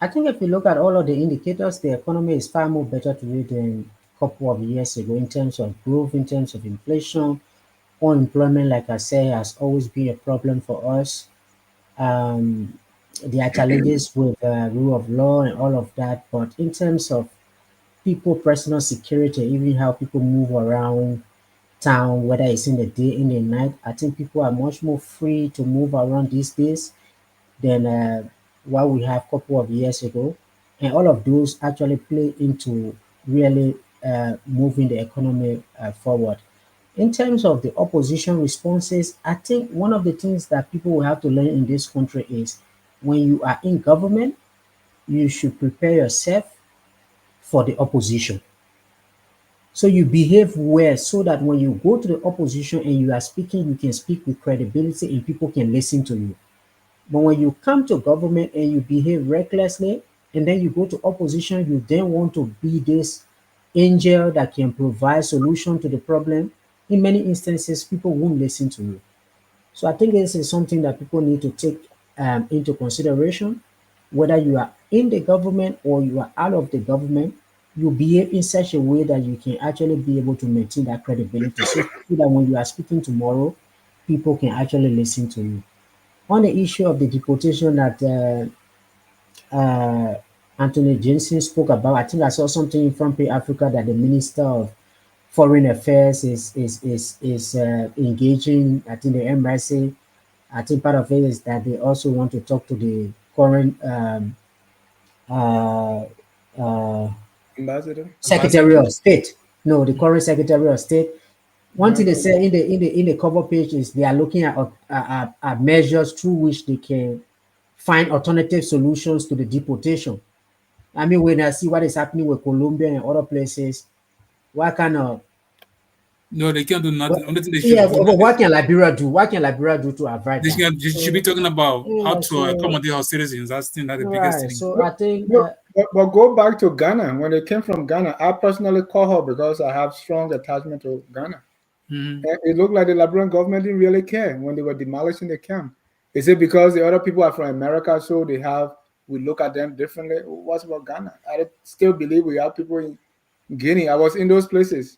S6: I think if you look at all of the indicators, the economy is far more better today than a couple of years ago in terms of growth, in terms of inflation. Unemployment, like I say, has always been a problem for us. Um, there are challenges with rule of law and all of that, but in terms of people personal security, even how people move around town, whether it's in the day, in the night, I think people are much more free to move around these days than what we have a couple of years ago. And all of those actually play into really moving the economy forward. In terms of the opposition responses, I think one of the things that people will have to learn in this country is when you are in government, you should prepare yourself for the opposition. So you behave well so that when you go to the opposition and you are speaking, you can speak with credibility and people can listen to you. But when you come to government and you behave recklessly, and then you go to opposition, you then want to be this angel that can provide solution to the problem. In many instances, people won't listen to you. So I think this is something that people need to take into consideration. Whether you are in the government or you are out of the government, you behave in such a way that you can actually be able to maintain that credibility. So that when you are speaking tomorrow, people can actually listen to you. On the issue of the deportation that Anthony Jensen spoke about, I think I saw something in Front Page Africa that the Minister of Foreign Affairs is engaging. I think the embassy. I think part of it is that they also want to talk to the current uh, uh,
S2: Ambassador.
S6: Secretary of State. No, the current Secretary of State. One thing they
S2: Okay.
S6: say in the cover page is they are looking at measures through which they can find alternative solutions to the deportation. I mean, when I see what is happening with Colombia and other places, what kind of
S5: No, they can't do
S6: what,
S5: nothing. Only thing they should
S6: yeah,
S5: do
S6: what can Liberia do? What can Liberia do to avoid that?
S5: they should be
S6: So
S5: talking about how
S6: yeah,
S5: to
S6: so
S5: accommodate our citizens. That's the thing, that's the biggest
S6: right.
S5: thing.
S6: So I think
S2: No, but go back to Ghana. When they came from Ghana, I personally call her because I have strong attachment to Ghana.
S5: Mhm.
S2: And it looked like the Liberian government didn't really care when they were demolishing the camp. Is it because the other people are from America, so we look at them differently? What's about Ghana? I still believe we have people in Guinea. I was in those places,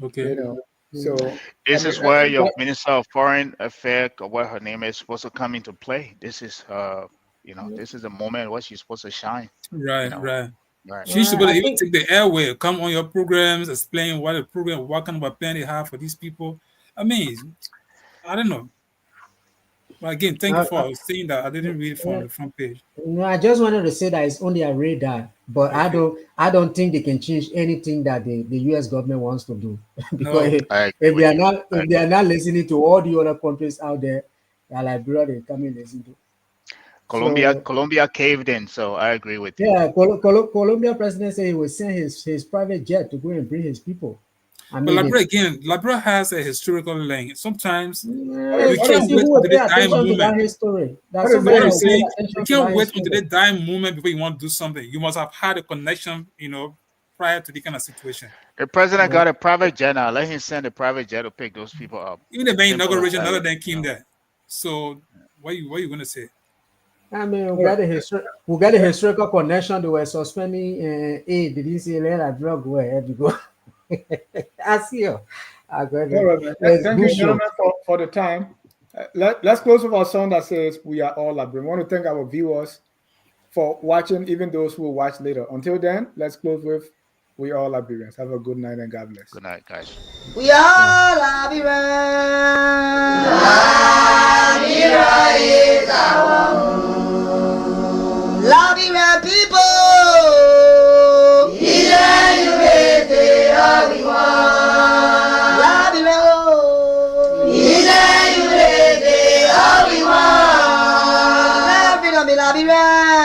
S5: Okay.
S2: So I
S3: This
S2: mean,
S3: is where your Minister of Foreign Affairs, or what her name is, supposed to come into play. This is this is a moment where she's supposed to shine.
S5: Right,
S3: You know,
S5: right.
S3: right.
S5: She's supposed
S6: I
S5: to even
S6: think
S5: take the airway, come on your programs, explain what the program, what kind of a plan they have for these people. I mean, I don't know. But again, thank you
S6: uh,
S5: for saying that. I didn't read it from
S6: uh,
S5: the front page.
S6: no, I just wanted to say that it's only a radar, but
S5: Okay.
S6: I don't think they can change anything that the US government wants to do. Because
S5: No.
S3: I agree
S6: if they
S3: with
S6: are
S3: you.
S6: not
S3: I
S6: if they
S3: agree.
S6: are not listening to all the other countries out there, that Liberia they come and listen to. So
S3: Colombia caved in, so I agree with you.
S6: yeah, Colombia president said he will send his private jet to go and bring his people. I
S5: But
S6: mean,
S5: Labra again, Labra has a historical link. Sometimes we
S2: what is
S5: can't
S6: person
S5: wait
S6: who will
S5: until
S6: pay
S5: the dying
S6: attention to that
S5: moment.
S6: history. That
S2: what is
S5: You know
S6: somebody
S5: what
S2: it?
S5: I'm
S6: that will pay
S5: saying? You
S6: attention to
S5: can't
S6: that
S5: wait until
S6: history.
S5: the dying moment before you want to do something. You must have had a connection, prior to the kind of situation.
S3: The president
S6: Yeah.
S3: got a private jet now. Let him send a private jet to pick those people up.
S5: Even the main
S3: Simple as
S5: inauguration, none
S3: that.
S5: of them
S3: You
S5: came
S3: know.
S5: there. So what you gonna say?
S6: I mean,
S2: All
S6: we got a
S2: right.
S6: historical connection. They were suspending aid. Did you see let a drug where to go? I see you. I got
S2: All
S6: it.
S2: right, man.
S6: It's
S2: Thank
S6: good
S2: you,
S6: show.
S2: gentlemen, for the time. Let's close with our song that says, "We are all Liberian." We want to thank our viewers for watching, even those who will watch later. Until then, let's close with, "We are all Liberians." Have a good night and God bless.
S3: Good night, guys.
S1: We all have been Liberian people. Liberian, oh. Liberian, be Liberian.